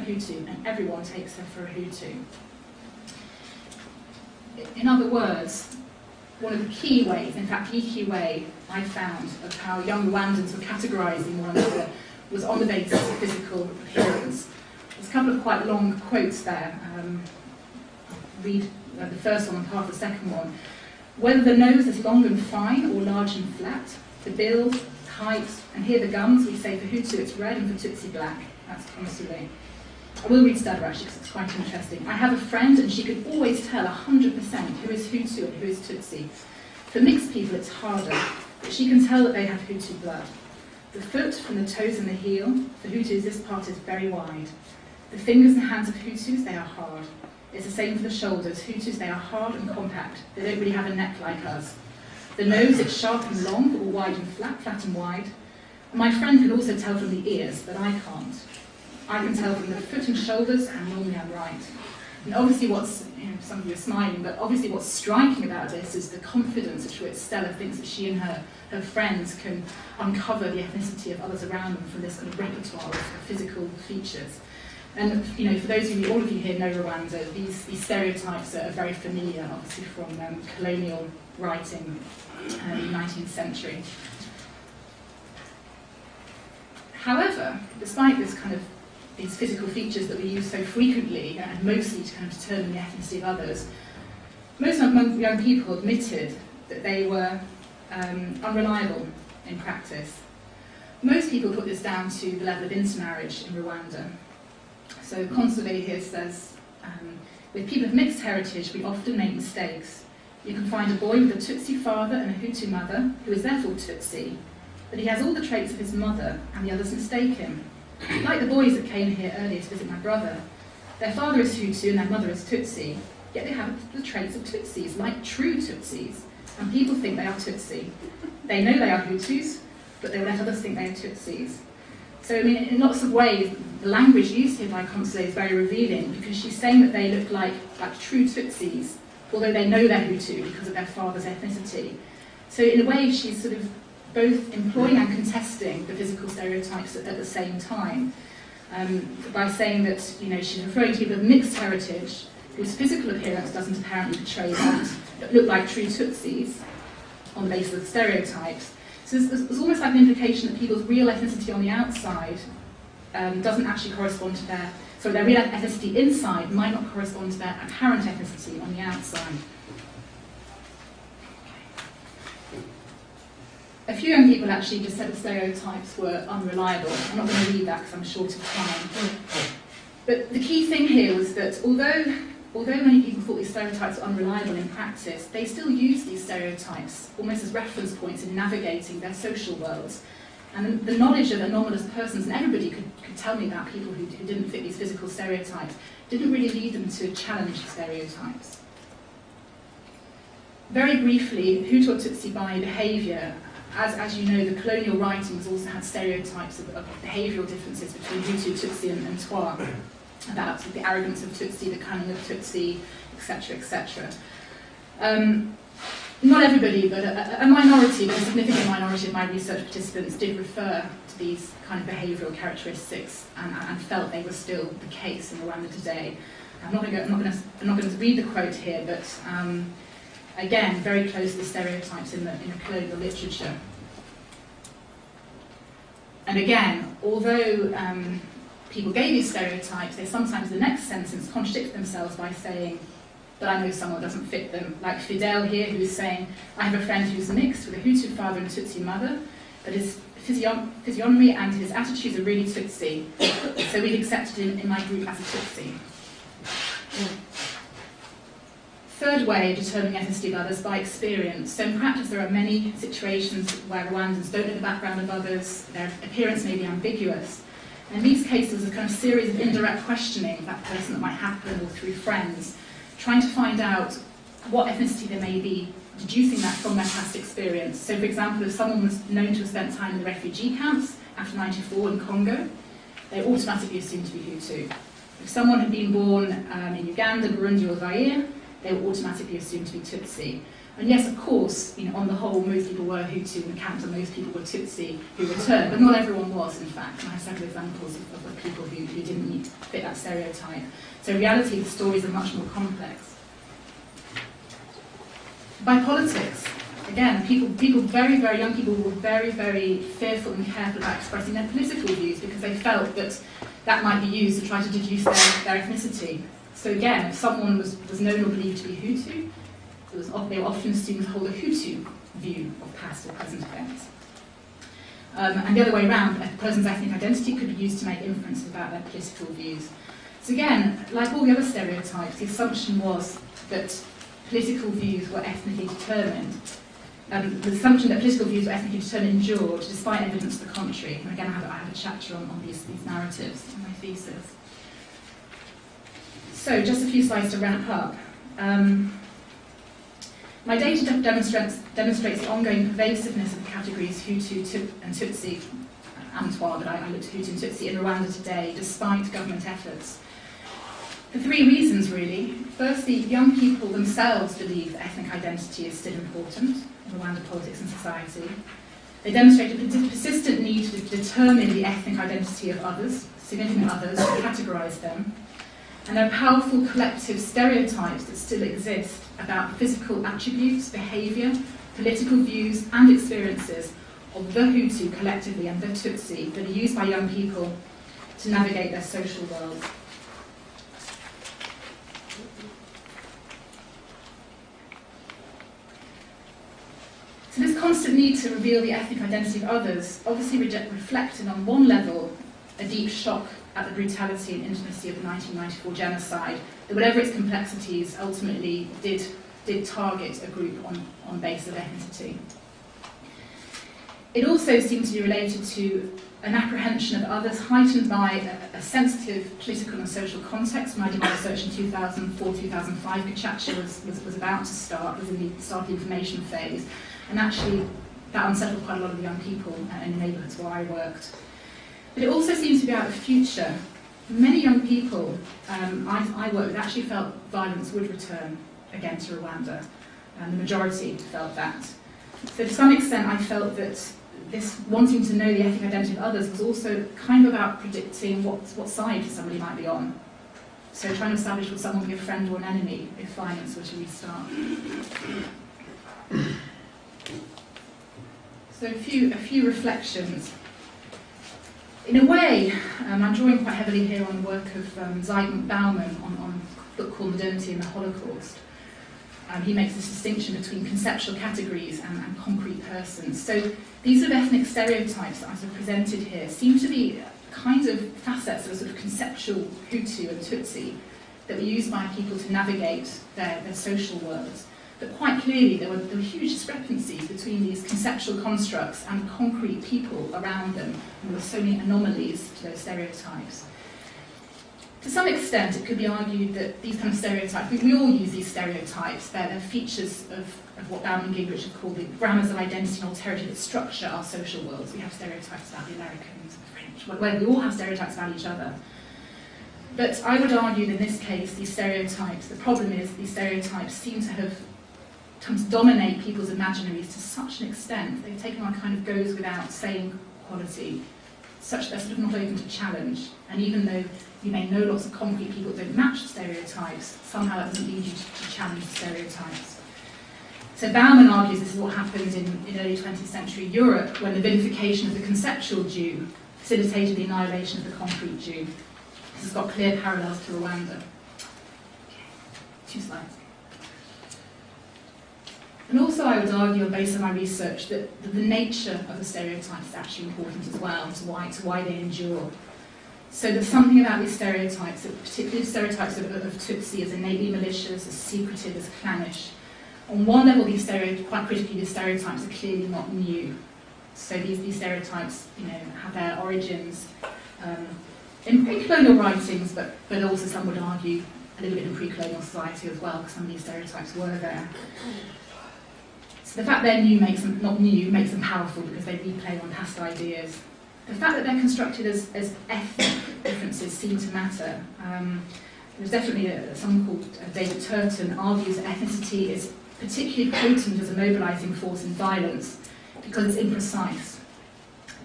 Hutu, and everyone takes her for a Hutu. In other words, one of the key ways, in fact the key way I found of how young Rwandans were categorising one another was on the basis of physical appearance. There's a couple of quite long quotes there. I'll read the first one and part of the second one. Whether the nose is long and fine or large and flat, the build, height, and here the gums, we say for Hutu it's red and for Tutsi black. That's Consulé. I will read Stadler actually because it's quite interesting. I have a friend and she could always tell 100% who is Hutu and who is Tutsi. For mixed people it's harder, but she can tell that they have Hutu blood. The foot from the toes and the heel, for Hutus this part is very wide. The fingers and hands of Hutus, they are hard. It's the same for the shoulders. Hutus, they are hard and compact. They don't really have a neck like us. The nose, it's sharp and long, or wide and flat and wide. And my friend can also tell from the ears, but I can't. I can tell from the foot and shoulders, and normally I'm right. And obviously some of you are smiling, but obviously what's striking about this is the confidence at which Stella thinks that she and her friends can uncover the ethnicity of others around them from this kind of repertoire of physical features. And for those of you, all of you here know Rwanda, these stereotypes are very familiar, obviously from colonial writing in the 19th century. However, despite these physical features that we use so frequently and mostly to kind of determine the ethnicity of others, most young people admitted that they were unreliable in practice. Most people put this down to the level of intermarriage in Rwanda. So Consulé here says, with people of mixed heritage, we often make mistakes. You can find a boy with a Tutsi father and a Hutu mother, who is therefore Tutsi, but he has all the traits of his mother, and the others mistake him. Like the boys that came here earlier to visit my brother. Their father is Hutu and their mother is Tutsi, yet they have the traits of Tutsis, like true Tutsis, and people think they are Tutsi. They know they are Hutus, but they will let others think they are Tutsis. So, in lots of ways, the language used here by Consulé is very revealing, because she's saying that they look like true Tutsis, although they know they're Hutu because of their father's ethnicity. So, in a way, she's sort of both employing and contesting the physical stereotypes at the same time, by saying that she's referring to people of mixed heritage whose physical appearance doesn't apparently portray that, but look like true Tutsis on the basis of stereotypes. So there's almost like an implication that people's real ethnicity on the outside doesn't actually correspond to their real ethnicity inside might not correspond to their apparent ethnicity on the outside. A few young people actually just said the stereotypes were unreliable. I'm not going to read that because I'm short of time. But the key thing here was that although many people thought these stereotypes were unreliable in practice, they still used these stereotypes almost as reference points in navigating their social worlds. And the knowledge of anomalous persons, and everybody could tell me about people who didn't fit these physical stereotypes, didn't really lead them to challenge the stereotypes. Very briefly, Hutu or Tutsi by behaviour. As you know, the colonial writings also had stereotypes of behavioural differences between Hutu, Tutsi and Twa, about the arrogance of Tutsi, the cunning of Tutsi, etc., etc. Not everybody, but a minority, but a significant minority of my research participants did refer to these kind of behavioural characteristics and felt they were still the case in Rwanda today. I'm not going to read the quote here, but again, very close to the stereotypes in the colonial literature. And again, although people gave these stereotypes, they sometimes, the next sentence, contradict themselves by saying, but I know someone doesn't fit them. Like Fidel here, who is saying, I have a friend who's mixed with a Hutu father and a Tutsi mother, but his physiognomy and his attitudes are really Tutsi, so we've accepted him in my group as a Tutsi. Third way of determining ethnicity of others, by experience. So in practice there are many situations where Rwandans don't know the background of others, their appearance may be ambiguous. And in these cases, a kind of series of indirect questioning of that person that might happen, or through friends, trying to find out what ethnicity they may be, deducing that from their past experience. So for example, if someone was known to have spent time in the refugee camps after '94 in Congo, they automatically assumed to be Hutu. If someone had been born in Uganda, Burundi or Zaire, they were automatically assumed to be Tutsi. And yes, of course, on the whole, most people were Hutu in the camps and most people were Tutsi who returned, but not everyone was, in fact. And I have several examples of people who didn't fit that stereotype. So in reality, the stories are much more complex. By politics, again, people, very, very young people were very, very fearful and careful about expressing their political views because they felt that that might be used to try to deduce their ethnicity. So again, if someone was known or believed to be Hutu, they were often assumed to hold a Hutu view of past or present events. And the other way around, a person's ethnic identity could be used to make inferences about their political views. So again, like all the other stereotypes, the assumption was that political views were ethnically determined. The assumption that political views were ethnically determined endured, despite evidence to the contrary. And again, I have a chapter on these narratives in my thesis. So, just a few slides to wrap up. My data demonstrates the ongoing pervasiveness of the categories Hutu and Tutsi, and Twa, but I looked at Hutu and Tutsi in Rwanda today, despite government efforts. For three reasons, really. Firstly, young people themselves believe that ethnic identity is still important in Rwandan politics and society. They demonstrate a persistent need to determine the ethnic identity of others, significant others, to categorise them. And there are powerful collective stereotypes that still exist about physical attributes, behaviour, political views and experiences of the Hutu collectively and the Tutsi that are used by young people to navigate their social world. So this constant need to reveal the ethnic identity of others obviously reflected on one level a deep shock at the brutality and intimacy of the 1994 genocide, that whatever its complexities ultimately did target a group on basis of ethnicity. It also seemed to be related to an apprehension of others heightened by a sensitive political and social context. When I did my research in 2004-2005, Gacaca was about to start, was in the start of the information phase, and actually that unsettled quite a lot of the young people in the neighbourhoods where I worked. But it also seems to be about the future. Many young people I worked with actually felt violence would return again to Rwanda, and the majority felt that. So to some extent I felt that this wanting to know the ethnic identity of others was also kind of about predicting what side somebody might be on. So trying to establish would someone be a friend or an enemy if violence were to restart. So a few reflections. In a way, I'm drawing quite heavily here on the work of Zygmunt Bauman on a book called Modernity and the Holocaust. He makes this distinction between conceptual categories and concrete persons. So these sort of ethnic stereotypes that I've presented here seem to be kinds of facets of a sort of conceptual Hutu and Tutsi that were used by people to navigate their social worlds. But quite clearly there were huge discrepancies between these conceptual constructs and concrete people around them, and there were so many anomalies to those stereotypes. To some extent, it could be argued that these kind of stereotypes, we all use these stereotypes, they're features of what Bauman and Gingrich have called the grammars of identity and alterity that structure our social worlds. We have stereotypes about the Americans, the French, where we all have stereotypes about each other. But I would argue that in this case, these stereotypes, the problem is these stereotypes seem to have come to dominate people's imaginaries to such an extent, they've taken on a kind of goes without saying quality, such they're sort of not open to challenge. And even though you may know lots of concrete people that don't match the stereotypes, somehow that doesn't lead you to challenge the stereotypes. So Bauman argues this is what happened in early 20th century Europe when the vilification of the conceptual Jew facilitated the annihilation of the concrete Jew. This has got clear parallels to Rwanda. Two slides. And also I would argue, based on my research, that the nature of the stereotype is actually important as well, to why they endure. So there's something about these stereotypes, particularly stereotypes of Tutsi as innately malicious, as secretive, as clannish. On one level, quite critically, these stereotypes are clearly not new. So these stereotypes, have their origins in colonial writings, but also some would argue a little bit in pre-colonial society as well, because some of these stereotypes were there. So the fact they're new makes them powerful because they replay on past ideas. The fact that they're constructed as ethnic differences seem to matter. There's definitely someone called David Turton argues that ethnicity is particularly potent as a mobilising force in violence because it's imprecise.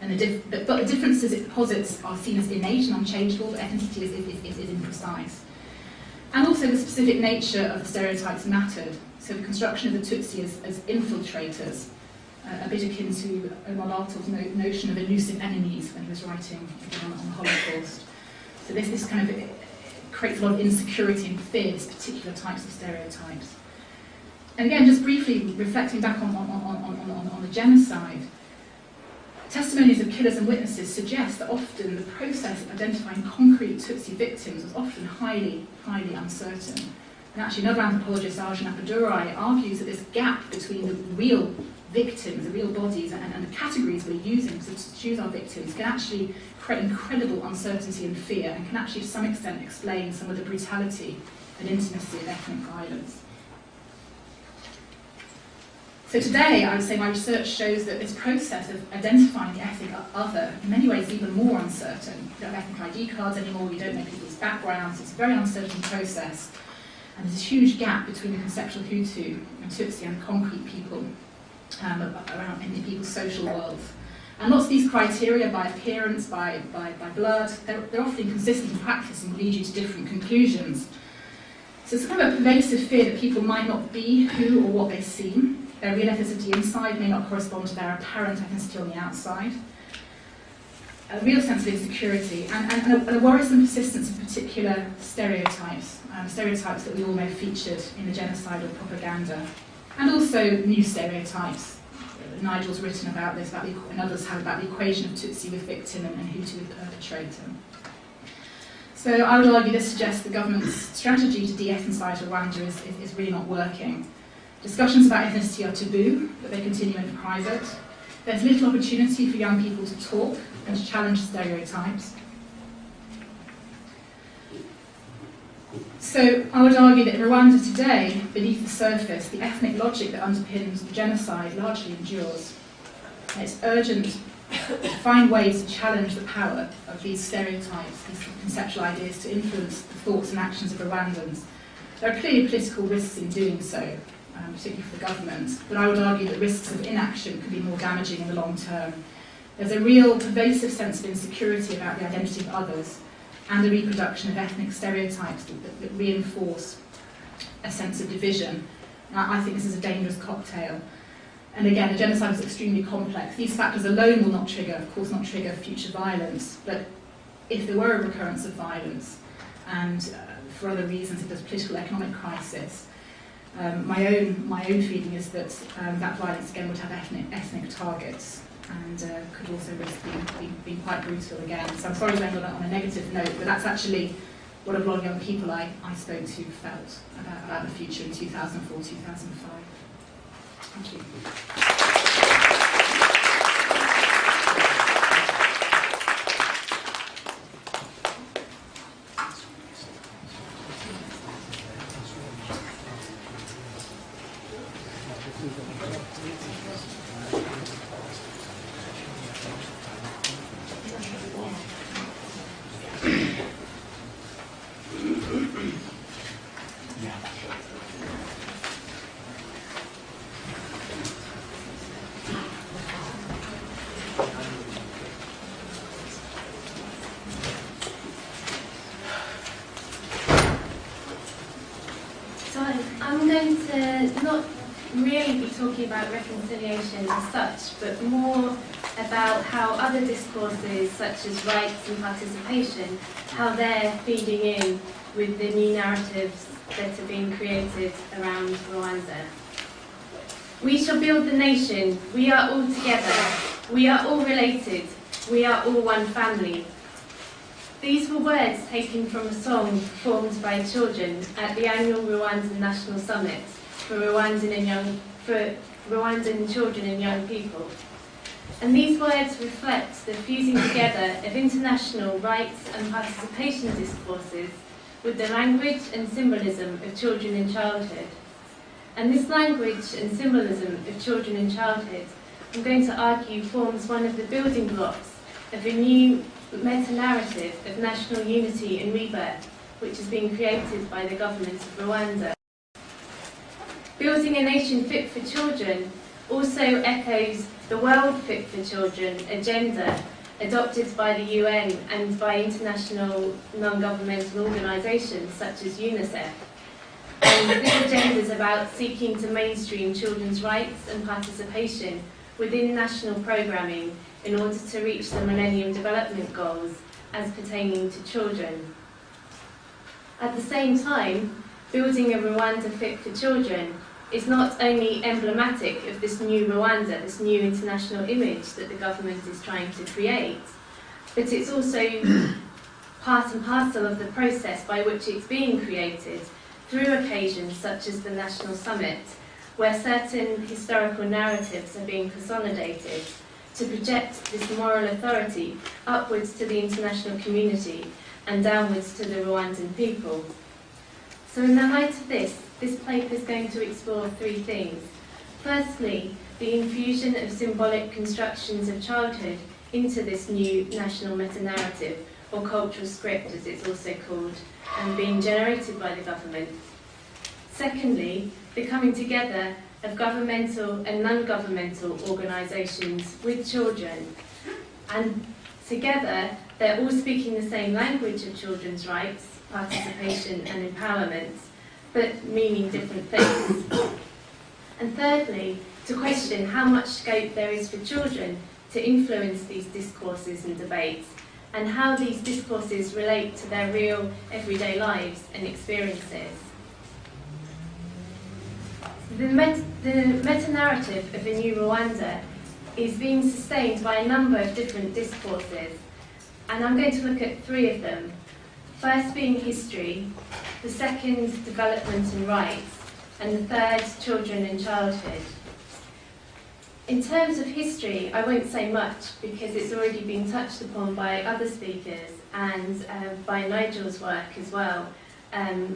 And but the differences it posits are seen as innate and unchangeable, but ethnicity is imprecise. And also the specific nature of the stereotypes mattered. So the construction of the Tutsi as infiltrators, a bit akin to Omar Lartov's notion of elusive enemies when he was writing again on the Holocaust. So this kind of creates a lot of insecurity and fear, these particular types of stereotypes. And again, just briefly reflecting back on the genocide, testimonies of killers and witnesses suggest that often the process of identifying concrete Tutsi victims was often highly, highly uncertain. And actually, another anthropologist, Arjun Appadurai, argues that this gap between the real victims, the real bodies, and the categories we're using to choose our victims can actually create incredible uncertainty and fear, and can actually, to some extent, explain some of the brutality and intimacy of ethnic violence. So today, I would say my research shows that this process of identifying the ethnic other, in many ways, is even more uncertain. We don't have ethnic ID cards anymore, we don't know people's backgrounds, it's a very uncertain process. And there's a huge gap between the conceptual Hutu and Tutsi and concrete people around in people's social worlds. And lots of these criteria, by appearance, by blood, they're often inconsistent in practice and lead you to different conclusions. So it's kind of a pervasive fear that people might not be who or what they seem. Their real ethnicity inside may not correspond to their apparent ethnicity on the outside. A real sense of insecurity and a worrisome persistence of particular stereotypes, stereotypes that we all know featured in the genocidal propaganda, and also new stereotypes. Nigel's written about this, and others have, about the equation of Tutsi with victim and Hutu with perpetrator. So I would argue this suggests the government's strategy to de-ethnicize Rwanda is really not working. Discussions about ethnicity are taboo, but they continue in private. There's little opportunity for young people to talk and to challenge stereotypes. So I would argue that in Rwanda today, beneath the surface, the ethnic logic that underpins the genocide largely endures. And it's urgent to find ways to challenge the power of these stereotypes, these conceptual ideas, to influence the thoughts and actions of Rwandans. There are clearly political risks in doing so, particularly for the government, but I would argue that risks of inaction could be more damaging in the long term. There's a real pervasive sense of insecurity about the identity of others and the reproduction of ethnic stereotypes that reinforce a sense of division. Now, I think this is a dangerous cocktail. And again, the genocide is extremely complex. These factors alone will not trigger, of course, not trigger future violence, but if there were a recurrence of violence, and for other reasons, if there's a political economic crisis, my own feeling is that that violence again would have ethnic targets and could also risk being quite brutal again. So I'm sorry to end on a negative note, but that's actually what a lot of young people I spoke to felt about the future in 2004, 2005. Thank you. I'm going to not really be talking about reconciliation as such, but more about how other discourses, such as rights and participation, how they're feeding in with the new narratives that are being created around Rwanda. We shall build the nation. We are all together. We are all related. We are all one family. These were words taken from a song performed by children at the annual Rwandan National Summit for Rwandan children and young people. And these words reflect the fusing together of international rights and participation discourses with the language and symbolism of children in childhood. And this language and symbolism of children in childhood, I'm going to argue, forms one of the building blocks of a new meta-narrative of national unity and rebirth, which has been created by the government of Rwanda. Building a nation fit for children also echoes the World Fit for Children agenda adopted by the UN and by international non-governmental organisations such as UNICEF. And this agenda is about seeking to mainstream children's rights and participation within national programming in order to reach the Millennium Development Goals as pertaining to children. At the same time, building a Rwanda fit for children is not only emblematic of this new Rwanda, this new international image that the government is trying to create, but it's also part and parcel of the process by which it's being created through occasions such as the National Summit, where certain historical narratives are being consolidated to project this moral authority upwards to the international community and downwards to the Rwandan people. So in the light of this paper is going to explore three things. Firstly, the infusion of symbolic constructions of childhood into this new national meta-narrative, or cultural script as it's also called, and being generated by the government. Secondly, the coming together of governmental and non-governmental organisations with children, and together they're all speaking the same language of children's rights, participation and empowerment, but meaning different things. And thirdly, to question how much scope there is for children to influence these discourses and debates, and how these discourses relate to their real everyday lives and experiences. The meta-narrative of a new Rwanda is being sustained by a number of different discourses, and I'm going to look at three of them. First being history, the second development and rights, and the third children and childhood. In terms of history, I won't say much because it's already been touched upon by other speakers and by Nigel's work as well,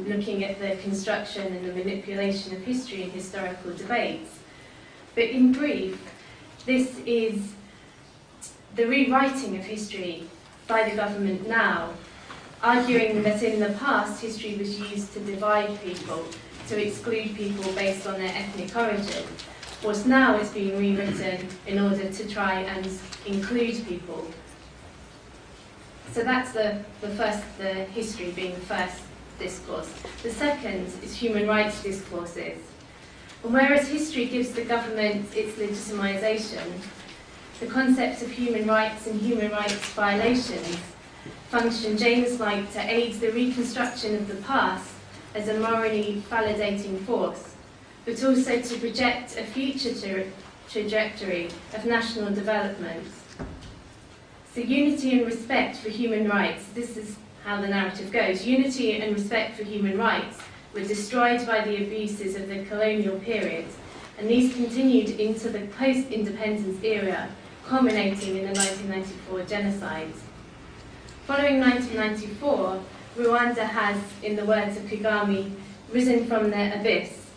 looking at the construction and the manipulation of history in historical debates. But in brief, this is the rewriting of history by the government now, arguing that in the past history was used to divide people, to exclude people based on their ethnic origin, whilst now it's being rewritten in order to try and include people. So that's the history being the first discourse. The second is human rights discourses. And whereas history gives the government its legitimisation, the concepts of human rights and human rights violations function Janus-like to aid the reconstruction of the past as a morally validating force, but also to project a future trajectory of national development. So unity and respect for human rights, this is how the narrative goes. Unity and respect for human rights were destroyed by the abuses of the colonial period, and these continued into the post-independence era, culminating in the 1994 genocide. Following 1994, Rwanda has, in the words of Kagame, risen from their abyss,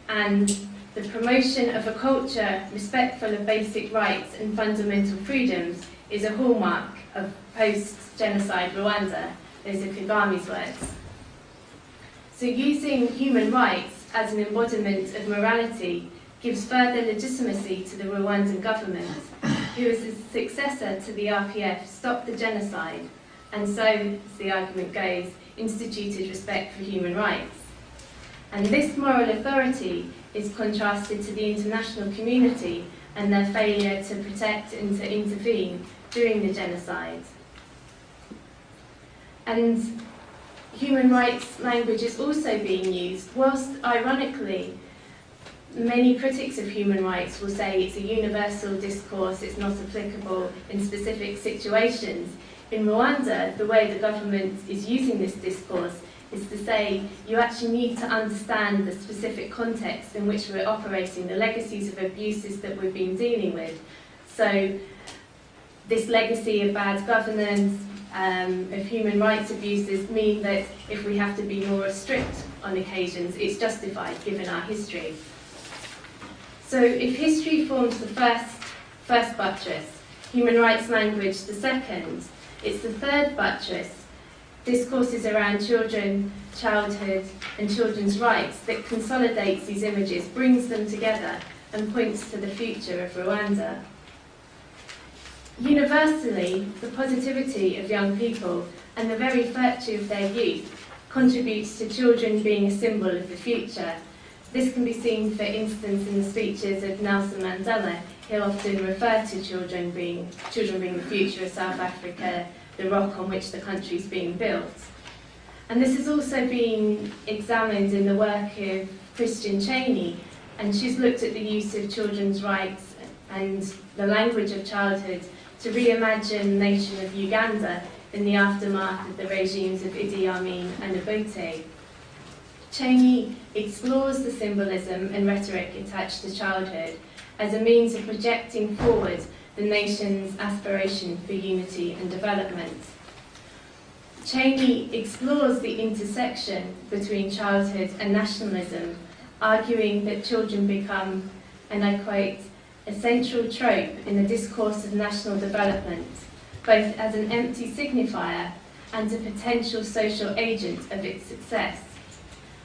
and the promotion of a culture respectful of basic rights and fundamental freedoms is a hallmark of post-genocide Rwanda. Those are Kagame's words. So using human rights as an embodiment of morality gives further legitimacy to the Rwandan government, who as a successor to the RPF stopped the genocide, and so, as the argument goes, instituted respect for human rights. And this moral authority is contrasted to the international community and their failure to protect and to intervene during the genocide. And human rights language is also being used, whilst ironically, many critics of human rights will say it's a universal discourse, it's not applicable in specific situations. In Rwanda, the way the government is using this discourse is to say you actually need to understand the specific context in which we're operating, the legacies of abuses that we've been dealing with. So this legacy of bad governance, of human rights abuses mean that if we have to be more strict on occasions, it's justified given our history. So if history forms the first buttress, human rights language the second, it's the third buttress, discourses around children, childhood and children's rights, that consolidates these images, brings them together and points to the future of Rwanda. Universally, the positivity of young people and the very virtue of their youth contributes to children being a symbol of the future. This can be seen, for instance, in the speeches of Nelson Mandela. He'll often refer to children being the future of South Africa, the rock on which the country is being built. And this has also been examined in the work of Christian Cheney, and she's looked at the use of children's rights and the language of childhood to reimagine the nation of Uganda in the aftermath of the regimes of Idi Amin and Obote. Cheney explores the symbolism and rhetoric attached to childhood as a means of projecting forward the nation's aspiration for unity and development. Cheney explores the intersection between childhood and nationalism, arguing that children become, and I quote, a central trope in the discourse of national development, both as an empty signifier and a potential social agent of its success.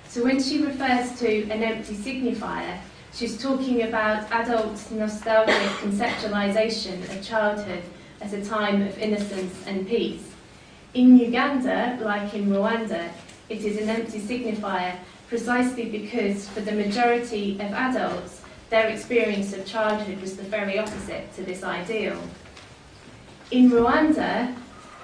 So when she refers to an empty signifier, she's talking about adult nostalgic conceptualization of childhood as a time of innocence and peace. In Uganda, like in Rwanda, it is an empty signifier precisely because for the majority of adults, their experience of childhood was the very opposite to this ideal. In Rwanda,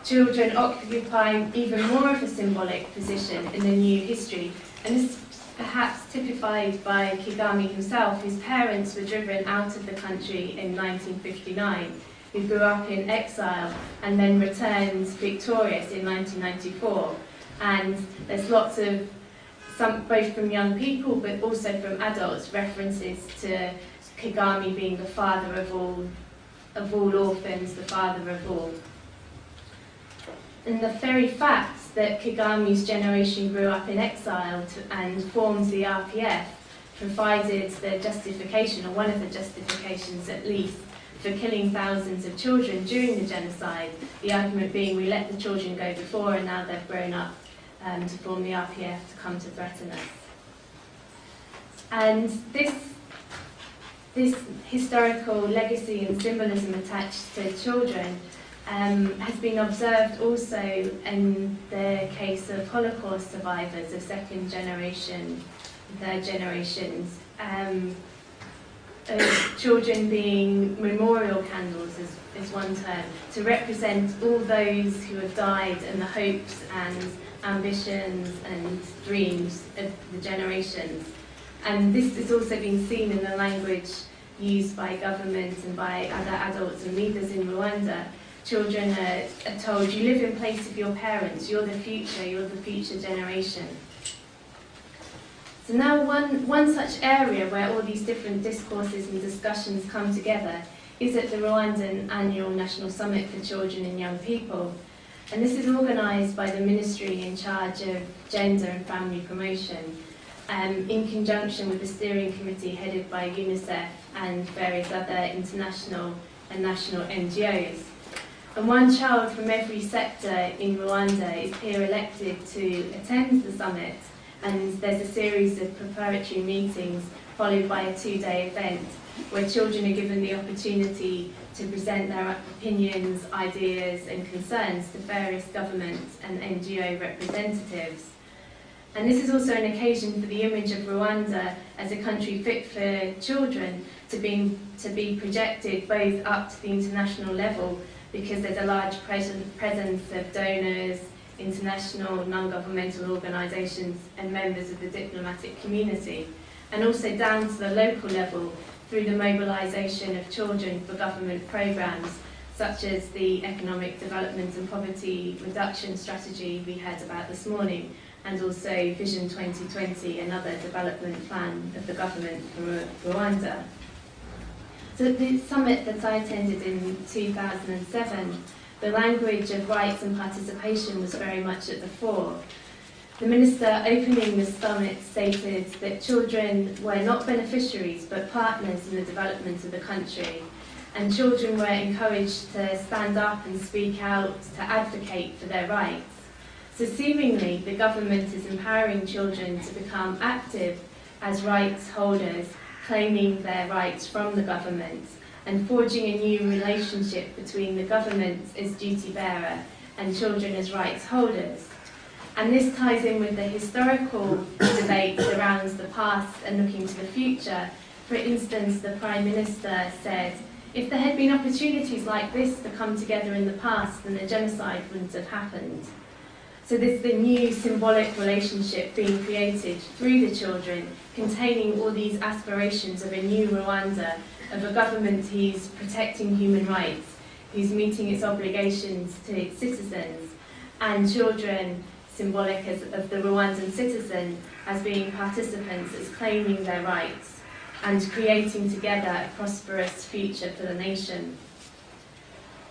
children occupy even more of a symbolic position in the new history, and this is perhaps typified by Kagame himself, whose parents were driven out of the country in 1959, who grew up in exile and then returned victorious in 1994. And there's lots of, both from young people but also from adults, references to Kagame being the father of all orphans, the father of all. And the very fact that Kagame's generation grew up in exile and formed the RPF provided the justification, or one of the justifications at least, for killing thousands of children during the genocide, the argument being we let the children go before and now they've grown up to form the RPF to come to threaten us. And this historical legacy and symbolism attached to children has been observed also in the case of Holocaust survivors of second generation, third generations, children being memorial candles is one term, to represent all those who have died and the hopes and ambitions and dreams of the generations. And this has also been seen in the language used by government and by other adults and leaders in Rwanda. Children are told, you live in place of your parents, you're the future generation. So now one such area where all these different discourses and discussions come together is at the Rwandan Annual National Summit for Children and Young People. And this is organised by the ministry in charge of gender and family promotion, in conjunction with the steering committee headed by UNICEF and various other international and national NGOs. And one child from every sector in Rwanda is peer-elected to attend the summit, and there's a series of preparatory meetings followed by a two-day event where children are given the opportunity to present their opinions, ideas and concerns to various government and NGO representatives. And this is also an occasion for the image of Rwanda as a country fit for children to be projected both up to the international level, because there's a large presence of donors, international non-governmental organisations and members of the diplomatic community, and also down to the local level through the mobilisation of children for government programmes such as the Economic Development and Poverty Reduction Strategy we heard about this morning, and also Vision 2020, another development plan of the government for Rwanda. So at the summit that I attended in 2007, the language of rights and participation was very much at the fore. The minister opening the summit stated that children were not beneficiaries but partners in the development of the country, and children were encouraged to stand up and speak out, to advocate for their rights. So seemingly the government is empowering children to become active as rights holders, claiming their rights from the government, and forging a new relationship between the government as duty bearer and children as rights holders. And this ties in with the historical debates around the past and looking to the future. For instance, the Prime Minister said, if there had been opportunities like this to come together in the past, then the genocide wouldn't have happened. So there's the new symbolic relationship being created through the children, containing all these aspirations of a new Rwanda, of a government who's protecting human rights, who's meeting its obligations to its citizens, and children symbolic of the Rwandan citizen as being participants, as claiming their rights, and creating together a prosperous future for the nation.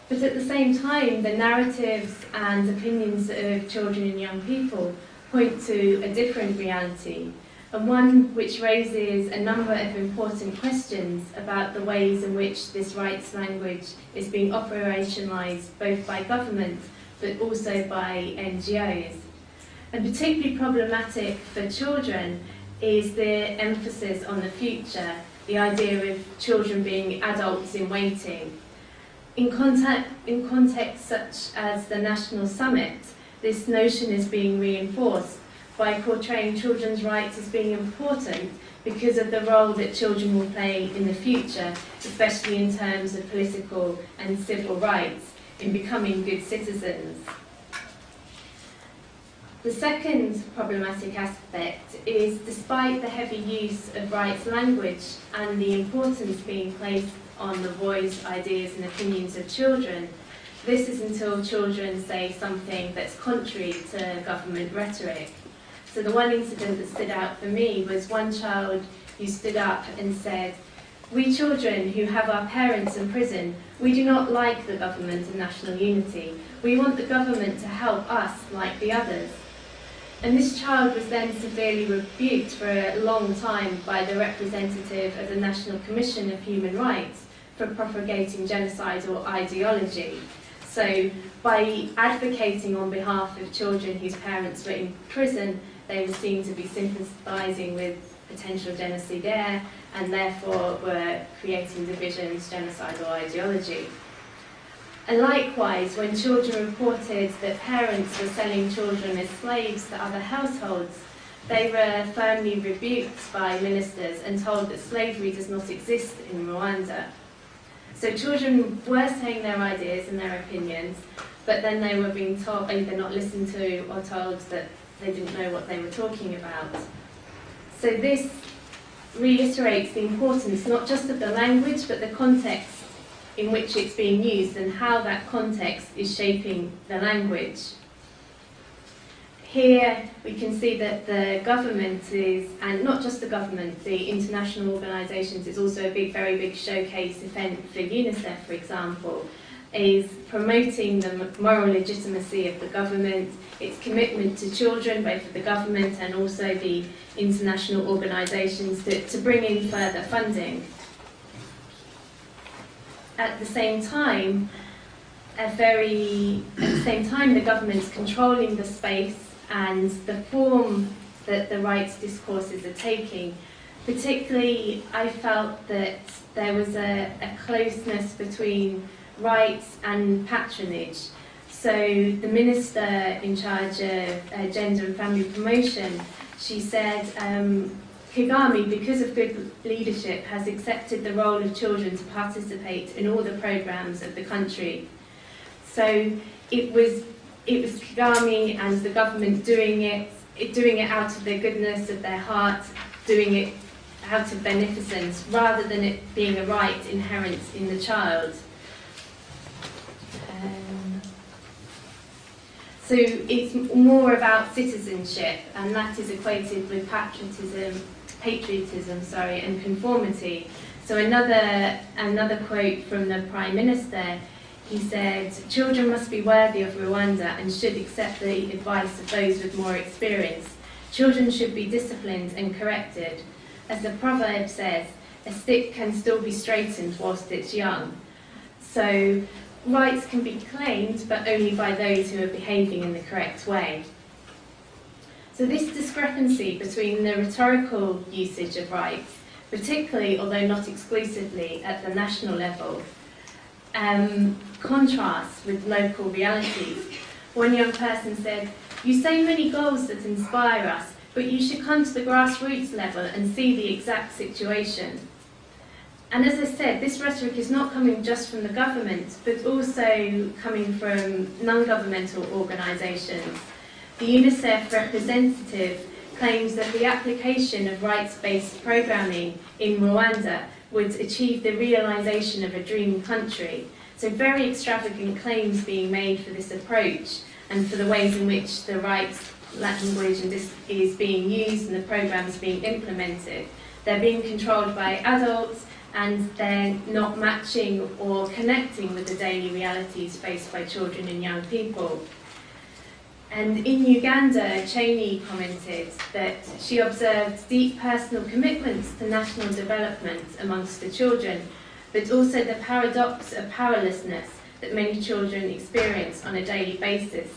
But at the same time, the narratives and opinions of children and young people point to a different reality, and one which raises a number of important questions about the ways in which this rights language is being operationalised both by government but also by NGOs. And particularly problematic for children is the emphasis on the future, the idea of children being adults in waiting. In contexts such as the National Summit, this notion is being reinforced by portraying children's rights as being important because of the role that children will play in the future, especially in terms of political and civil rights, in becoming good citizens. The second problematic aspect is, despite the heavy use of rights language and the importance being placed on the voice, ideas and opinions of children, this is until children say something that's contrary to government rhetoric. So the one incident that stood out for me was one child who stood up and said, "We children who have our parents in prison, we do not like the government of national unity. We want the government to help us like the others." And this child was then severely rebuked for a long time by the representative of the National Commission of Human Rights for propagating genocidal ideology. So by advocating on behalf of children whose parents were in prison, they were seen to be sympathising with potential genocidaire and therefore were creating divisions, genocidal ideology. And likewise, when children reported that parents were selling children as slaves to other households, they were firmly rebuked by ministers and told that slavery does not exist in Rwanda. So children were saying their ideas and their opinions, but then they were being told, either not listened to or told that they didn't know what they were talking about. So this reiterates the importance not just of the language, but the context in which it's being used and how that context is shaping the language. Here we can see that the government is, and not just the government, the international organisations, it's also a very big showcase event for UNICEF, for example, is promoting the moral legitimacy of the government, its commitment to children, both of the government and also the international organisations, to bring in further funding. At the same time, the government's controlling the space and the form that the rights discourses are taking. Particularly, I felt that there was a closeness between rights and patronage. So the minister in charge of gender and family promotion, she said, Kagame, because of good leadership, has accepted the role of children to participate in all the programmes of the country. So it was Kagame and the government doing it out of the goodness of their heart, doing it out of beneficence, rather than it being a right inherent in the child. So it's more about citizenship, and that is equated with patriotism, and conformity. So another quote from the Prime Minister, he said, "Children must be worthy of Rwanda and should accept the advice of those with more experience. Children should be disciplined and corrected. As the proverb says, a stick can still be straightened whilst it's young." So rights can be claimed, but only by those who are behaving in the correct way. So this discrepancy between the rhetorical usage of rights, particularly, although not exclusively, at the national level, contrasts with local realities. One young person said, "You say many goals that inspire us, but you should come to the grassroots level and see the exact situation." And as I said, this rhetoric is not coming just from the government, but also coming from non-governmental organisations. The UNICEF representative claims that the application of rights-based programming in Rwanda would achieve the realisation of a dream country. So very extravagant claims being made for this approach and for the ways in which the rights language is being used and the programmes being implemented. They're being controlled by adults, and they're not matching or connecting with the daily realities faced by children and young people. And in Uganda, Cheney commented that she observed deep personal commitments to national development amongst the children, but also the paradox of powerlessness that many children experience on a daily basis.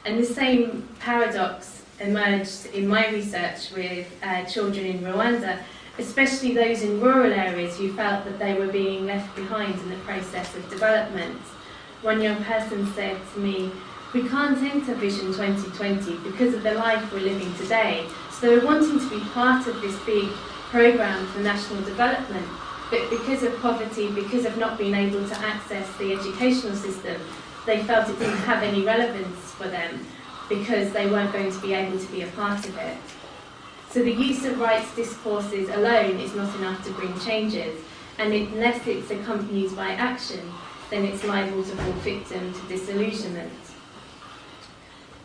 And the same paradox emerged in my research with children in Rwanda, especially those in rural areas who felt that they were being left behind in the process of development. One young person said to me, "We can't enter Vision 2020 because of the life we're living today. So they were wanting to be part of this big programme for national development, but because of poverty, because of not being able to access the educational system, they felt it didn't have any relevance for them because they weren't going to be able to be a part of it." So the use of rights discourses alone is not enough to bring changes, and unless it's accompanied by action, then it's liable to fall victim to disillusionment.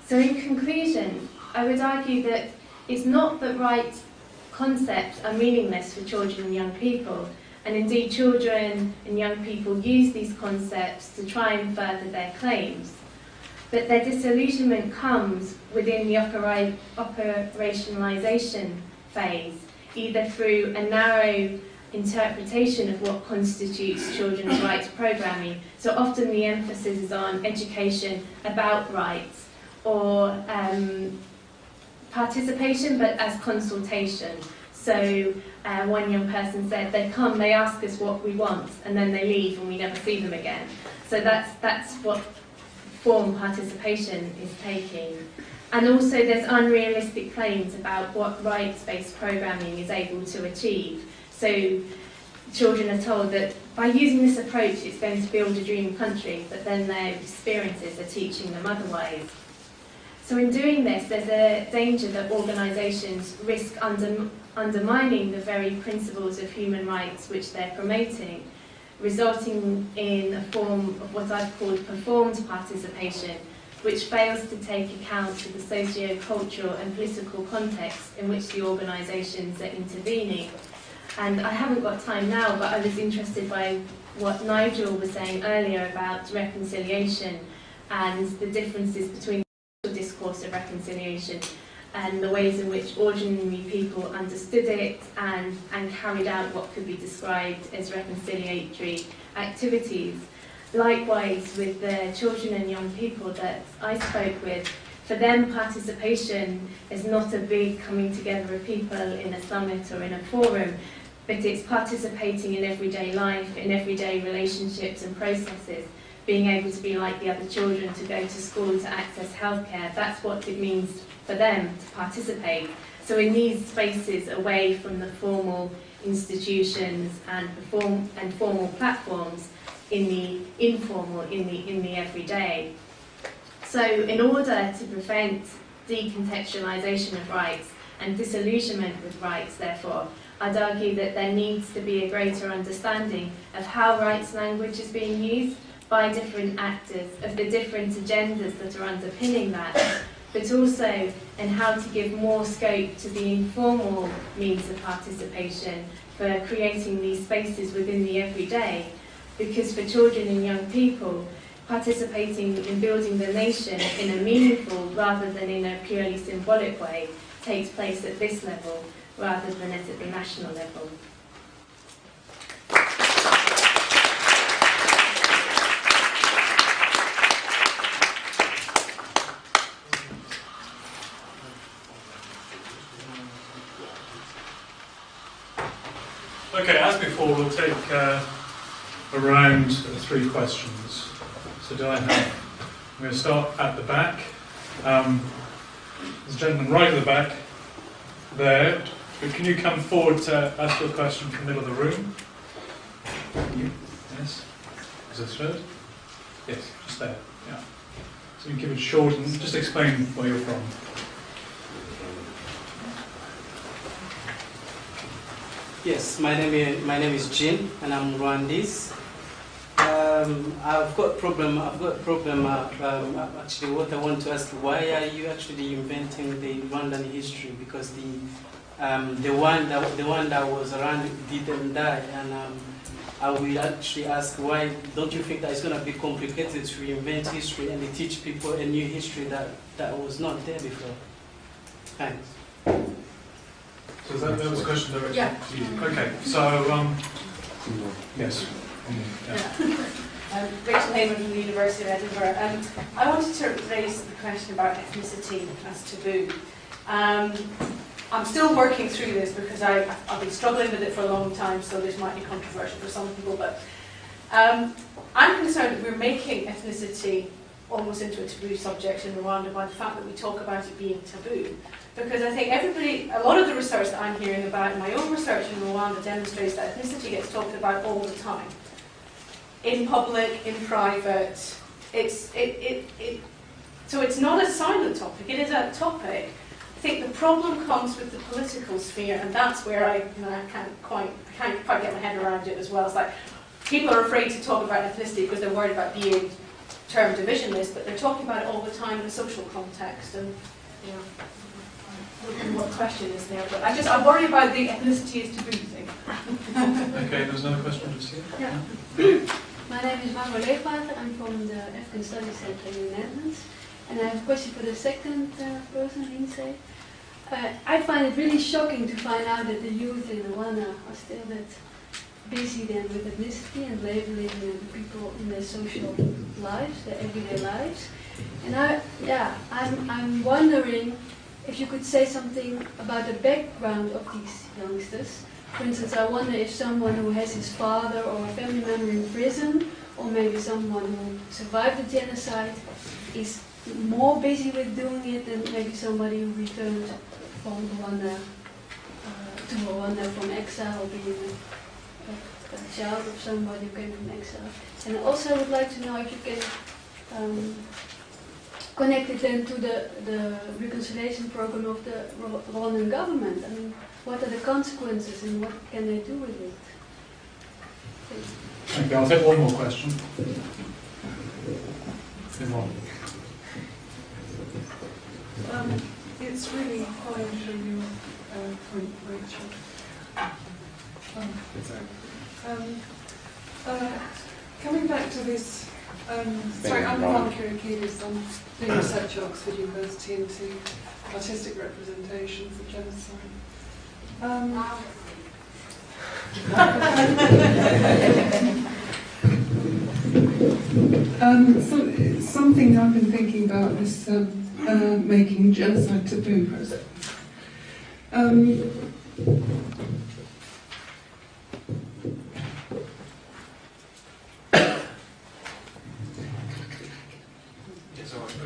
So in conclusion, I would argue that it's not that rights concepts are meaningless for children and young people, and indeed children and young people use these concepts to try and further their claims. But their disillusionment comes within the operationalisation phase, either through a narrow interpretation of what constitutes children's rights programming. So often the emphasis is on education about rights, or participation, but as consultation. So one young person said, "They come, they ask us what we want, and then they leave and we never see them again." So that's what form participation is taking. And also there's unrealistic claims about what rights-based programming is able to achieve. So children are told that by using this approach it's going to build a dream country, but then their experiences are teaching them otherwise. So in doing this, there's a danger that organisations risk undermining the very principles of human rights which they're promoting, resulting in a form of what I've called performed participation, which fails to take account of the socio-cultural and political context in which the organisations are intervening. And I haven't got time now, but I was interested by what Nigel was saying earlier about reconciliation and the differences between the discourse of reconciliation and the ways in which ordinary people understood it and carried out what could be described as reconciliatory activities. Likewise, with the children and young people that I spoke with, for them participation is not a big coming together of people in a summit or in a forum, but it's participating in everyday life, in everyday relationships and processes, being able to be like the other children, to go to school, to access healthcare. That's what it means for them to participate. So in these spaces away from the formal institutions and formal platforms, in the informal, in the everyday. So in order to prevent decontextualisation of rights and disillusionment with rights, therefore, I'd argue that there needs to be a greater understanding of how rights language is being used, by different actors of the different agendas that are underpinning that, but also in how to give more scope to the informal means of participation for creating these spaces within the everyday. Because for children and young people, participating in building the nation in a meaningful rather than in a purely symbolic way takes place at this level rather than at the national level. Okay, as before, we'll take around 3 questions. So do I have... I'm going to start at the back. There's a gentleman right at the back there. But can you come forward to ask your question from the middle of the room? You? Yes? Is this third? Yes, just there. Yeah. So you can keep it short and just explain where you're from. Yes, my name is Jean, and I'm Rwandese. I've got a problem. Actually, what I want to ask: why are you actually inventing the Rwandan history? Because the one that was around didn't die, and I will actually ask why. Don't you think that it's going to be complicated to reinvent history and teach people a new history that was not there before? Thanks. So that was a question directed to you. Okay, so, yes. Rachel Hayman from the University of Edinburgh. I wanted to raise the question about ethnicity as taboo. I'm still working through this because I've been struggling with it for a long time, so this might be controversial for some people, but I'm concerned that we're making ethnicity almost into a taboo subject in Rwanda by the fact that we talk about it being taboo. Because I think a lot of the research that I'm hearing about, my own research in Rwanda demonstrates that ethnicity gets talked about all the time. In public, in private. So it's not a silent topic, it is a topic. I think the problem comes with the political sphere, and that's where I can't quite get my head around it as well. It's like people are afraid to talk about ethnicity because they're worried about being termed divisionist, but they're talking about it all the time in a social context. And you know, I don't know what question is there, but I worry about the ethnicity is taboo thing. Okay, there's another question just here. Yeah. My name is Margot Leegwater. I'm from the African Studies Center in the Netherlands. And I have a question for the second person, Lindsay. I find it really shocking to find out that the youth in Rwanda are still that busy then with ethnicity and labeling the people in their social lives, their everyday lives. And I'm wondering if you could say something about the background of these youngsters. For instance, I wonder if someone who has his father or a family member in prison, or maybe someone who survived the genocide, is more busy with doing it than maybe somebody who returned from Rwanda to Rwanda from exile, or being a child of somebody who came from exile. And also I would like to know if you can connect it then to the reconciliation program of the Rwandan government. I mean, what are the consequences and what can they do with it? Thank you. I'll take one more question. It's really following from your point, Rachel. Coming back to this, sorry, I'm Anneke. I'm doing research at Oxford University into artistic representations of genocide. Something I've been thinking about is making genocide taboo process.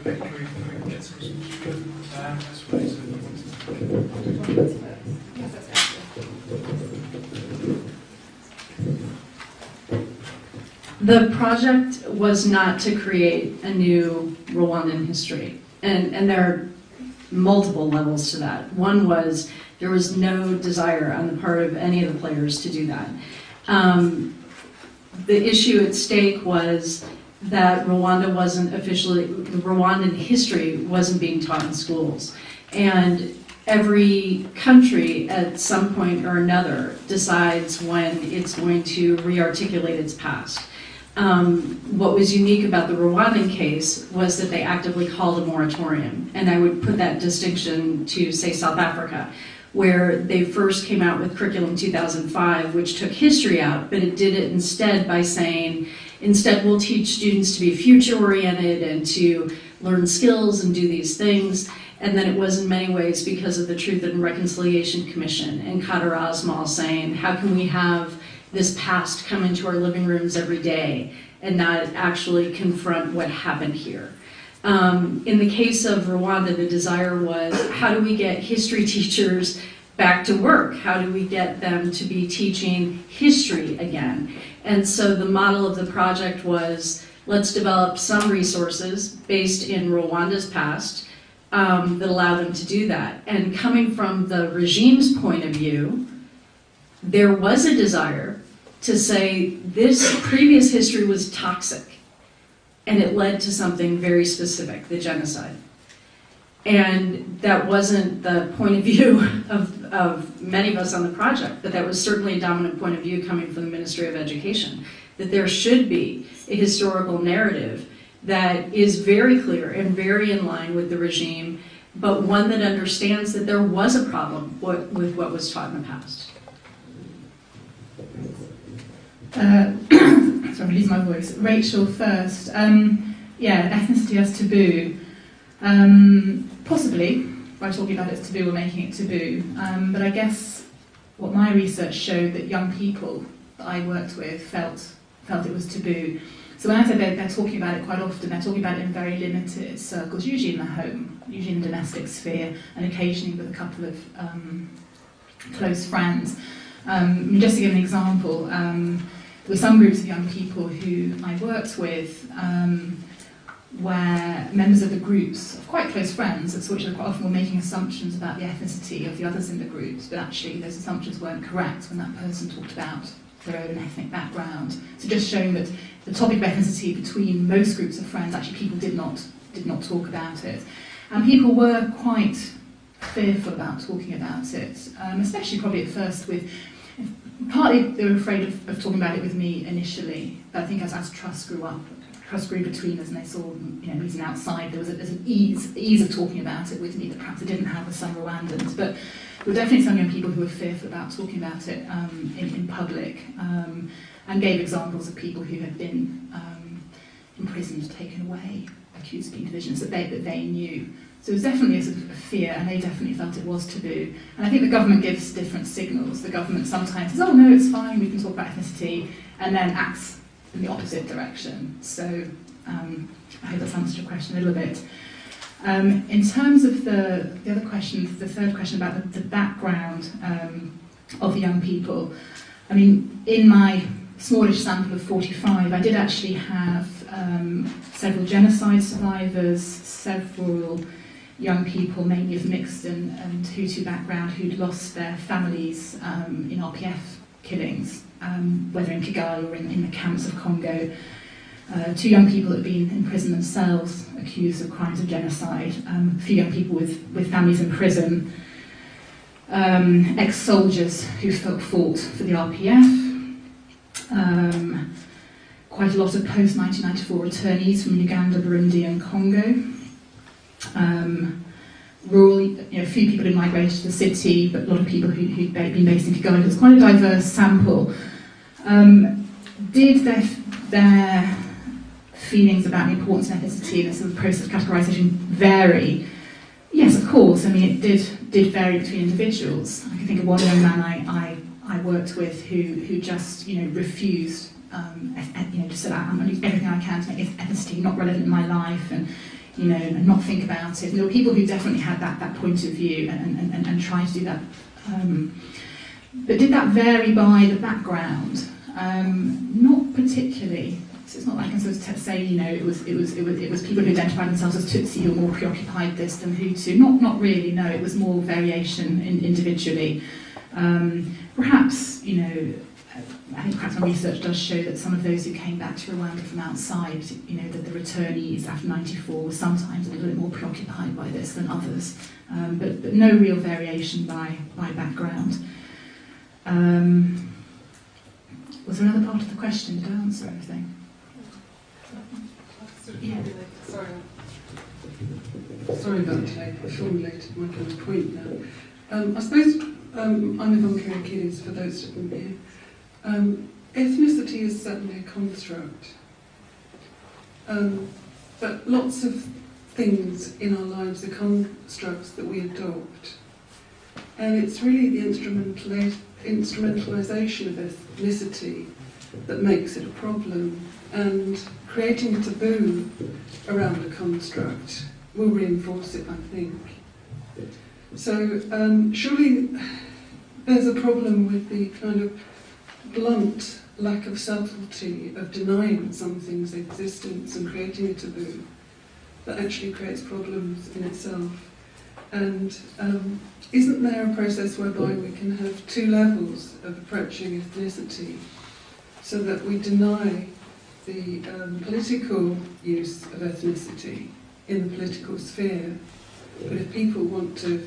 Okay, can we get some The project was not to create a new Rwandan history, and there are multiple levels to that. One was there was no desire on the part of any of the players to do that. The issue at stake was that Rwanda wasn't officially, Rwandan history wasn't being taught in schools. And every country at some point or another decides when it's going to re-articulate its past. What was unique about the Rwandan case was that they actively called a moratorium. And I would put that distinction to, say, South Africa, where they first came out with Curriculum 2005, which took history out, but it did it instead by saying, instead we'll teach students to be future-oriented and to learn skills and do these things. And then it was in many ways because of the Truth and Reconciliation Commission and Kader Asmal saying, how can we have this past come into our living rooms every day and not actually confront what happened here? In the case of Rwanda, the desire was, how do we get history teachers back to work? How do we get them to be teaching history again? And so the model of the project was, let's develop some resources based in Rwanda's past that allow them to do that. And coming from the regime's point of view, there was a desire to say this previous history was toxic, and it led to something very specific, the genocide. And that wasn't the point of view of many of us on the project, but that was certainly a dominant point of view coming from the Ministry of Education, that there should be a historical narrative that is very clear and very in line with the regime, but one that understands that there was a problem with what was taught in the past. Sorry, I'm losing my voice. Rachel first. Yeah, ethnicity as taboo. Possibly, by talking about it as taboo or making it taboo. But I guess what my research showed that young people that I worked with felt it was taboo. So when I said they're talking about it quite often, they're talking about it in very limited circles, usually in the home, usually in the domestic sphere, and occasionally with a couple of close friends. Just to give an example, there were some groups of young people who I worked with where members of the groups, quite close friends, which quite often were making assumptions about the ethnicity of the others in the groups, but actually those assumptions weren't correct when that person talked about their own ethnic background. So just showing that the topic of ethnicity between most groups of friends, actually people did not talk about it. And people were quite fearful about talking about it, especially probably at first with, partly they were afraid of talking about it with me initially, but I think as trust grew up, trust grew between us and they saw, he's an outside, there's an ease of talking about it with me that perhaps I didn't have with some Rwandans, but there were definitely some young people who were fearful about talking about it in public, and gave examples of people who had been imprisoned, taken away, accused of being divisions that they knew. So it was definitely a sort of fear, and they definitely felt it was taboo. And I think the government gives different signals. The government sometimes says, oh no, it's fine, we can talk about ethnicity, and then acts in the opposite direction. So I hope that's answered your question a little bit. In terms of the other question, the third question about the background of the young people, I mean, in my smallish sample of 45, I did actually have several genocide survivors, several young people, mainly of mixed and Hutu background, who'd lost their families in RPF killings, whether in Kigali or in the camps of Congo. Two young people that had been in prison themselves, accused of crimes of genocide. A few young people with families in prison. Ex-soldiers who fought for the RPF. Quite a lot of post-1994 returnees from Uganda, Burundi and Congo. Rural, a few people who migrated to the city, but a lot of people who'd been based in Kigali. It's quite a diverse sample. Did their feelings about the importance of ethnicity and the sort of process of categorisation vary? Yes, of course. I mean, it did vary between individuals. I can think of one young man I worked with who just refused, just said, I'm going to do everything I can to make ethnicity not relevant in my life, and and not think about it. And there were people who definitely had that point of view and tried to do that. But did that vary by the background? Not particularly. So it's not like I can sort of say, it was people who identified themselves as Tutsi who were more preoccupied with this than Hutu. Not really. No, it was more variation individually. Perhaps I think perhaps my research does show that some of those who came back to Rwanda from outside, that the returnees after '94 were sometimes a little bit more preoccupied by this than others, but no real variation by background. Was there another part of the question? Did I answer everything? Yeah. Sorry about today, I formulated my kind of point now. I suppose I'm Yvonne Kyriakides, for those who didn't hear. Ethnicity is certainly a construct, but lots of things in our lives are constructs that we adopt, and it's really the instrumentalisation of ethnicity that makes it a problem, and creating a taboo around a construct will reinforce it, I think. So surely there's a problem with the kind of blunt lack of subtlety of denying something's existence and creating a taboo that actually creates problems in itself. And isn't there a process whereby we can have two levels of approaching ethnicity so that we deny the political use of ethnicity in the political sphere, but if people want to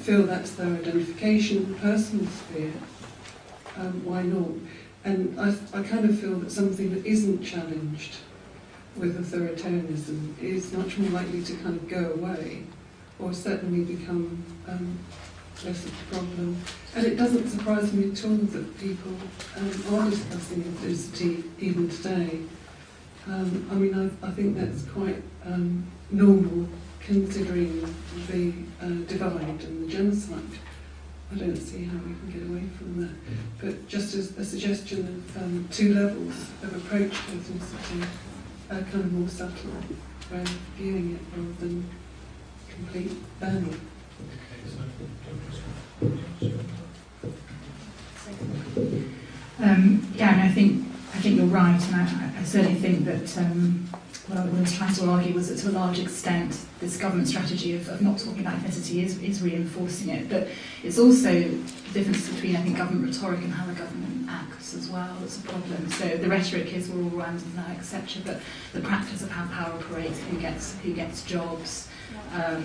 feel that's their identification in the personal sphere, why not? And I kind of feel that something that isn't challenged with authoritarianism is much more likely to kind of go away, or certainly become less of a problem. And it doesn't surprise me at all that people are discussing ethnicity even today. I think that's quite normal, considering the divide and the genocide. I don't see how we can get away from that. But just as a suggestion of two levels of approach to ethnicity, kind of more subtle way of viewing it rather than complete banning. I think you're right, and I certainly think that what I was trying to argue was that to a large extent this government strategy of not talking about ethnicity is reinforcing it, but it's also the difference between, I think, government rhetoric and how the government acts as well that's a problem. So the rhetoric is we're all Rwandans now, etc., but the practice of how power operates, who gets jobs,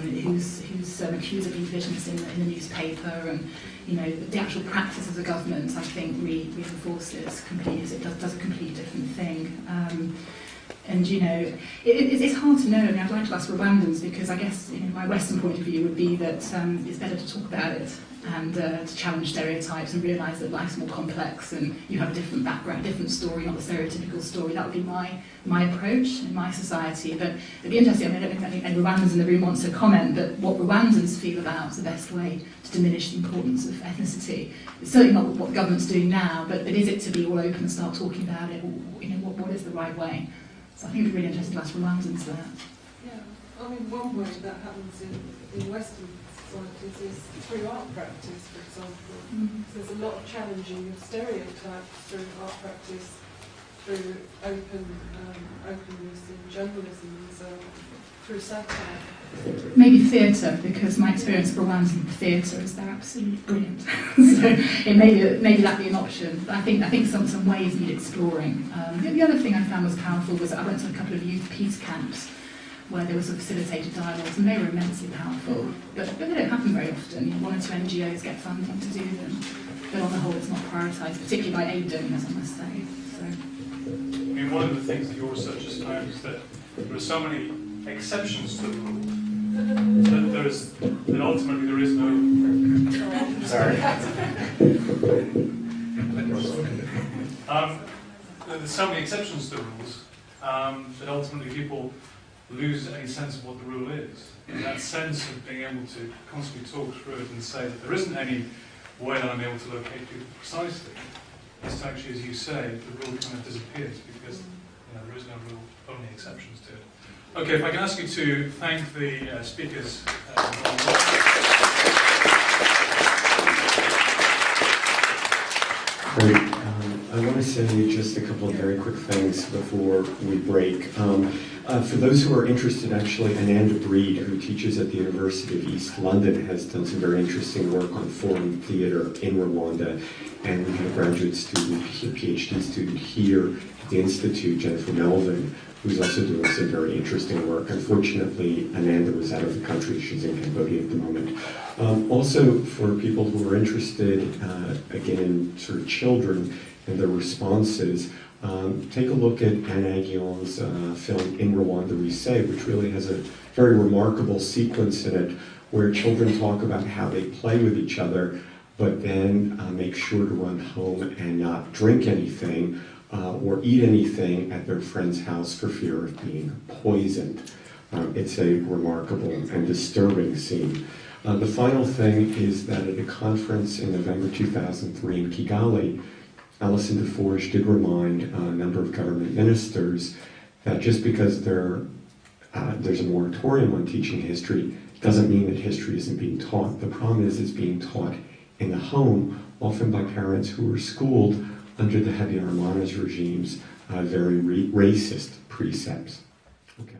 who's accused of indigenous in the newspaper, and the actual practice of the government, I think, reinforces completely. It does a completely different thing. It's hard to know. I'd like to ask Rwandans, because I guess my Western point of view would be that it's better to talk about it and to challenge stereotypes and realise that life's more complex and you have a different background, different story, not the stereotypical story. That would be my approach in my society. But it'd be interesting. I don't think any Rwandans in the room wants to comment, but what Rwandans feel about the best way to diminish the importance of ethnicity. It's certainly not what the government's doing now, but is it to be all open and start talking about it? What is the right way? So I think it'd be really interesting to ask Rwandans that. Yeah, one way that happens in Western societies is through art practice, for example. So there's a lot of challenging of stereotypes through art practice, through openness in journalism and so on, through satire. Maybe theatre, because my experience of Rwandan theatre is they're absolutely brilliant. So maybe that be an option. But I think some ways need exploring. The other thing I found was powerful was I went to a couple of youth peace camps where there were sort of facilitated dialogues, and they were immensely powerful. But they don't happen very often. One or two NGOs get funding to do them, but on the whole, it's not prioritised, particularly by aid donors, I must say. So. One of the things that your research has found is that there are so many exceptions to the rule that ultimately there is no. Sorry. There's so many exceptions to the rules that ultimately people lose any sense of what the rule is. And that sense of being able to constantly talk through it and say that there isn't any way that I'm able to locate people precisely. It's actually, as you say, the rule kind of disappears because there is no rule, only exceptions to it. Okay, if I can ask you to thank the speakers. Great. I I want to say just a couple of very quick things before we break. For those who are interested, actually, Anneke, who teaches at the University of East London, has done some very interesting work on foreign theater in Rwanda. And we have a graduate student, a PhD student here at the Institute, Jennifer Melvin, who's also doing some very interesting work. Unfortunately, Anneke was out of the country. She's in Cambodia at the moment. Also, for people who are interested, again, in sort of children and their responses, take a look at Anneke's film In Rwanda We Say, which really has a very remarkable sequence in it where children talk about how they play with each other, but then make sure to run home and not drink anything or eat anything at their friend's house for fear of being poisoned. It's a remarkable and disturbing scene. The final thing is that at a conference in November 2003 in Kigali, Alison did remind a number of government ministers that just because there's a moratorium on teaching history doesn't mean that history isn't being taught. The problem is it's being taught in the home, often by parents who were schooled under the Habyarimana's regime's very racist precepts. Okay.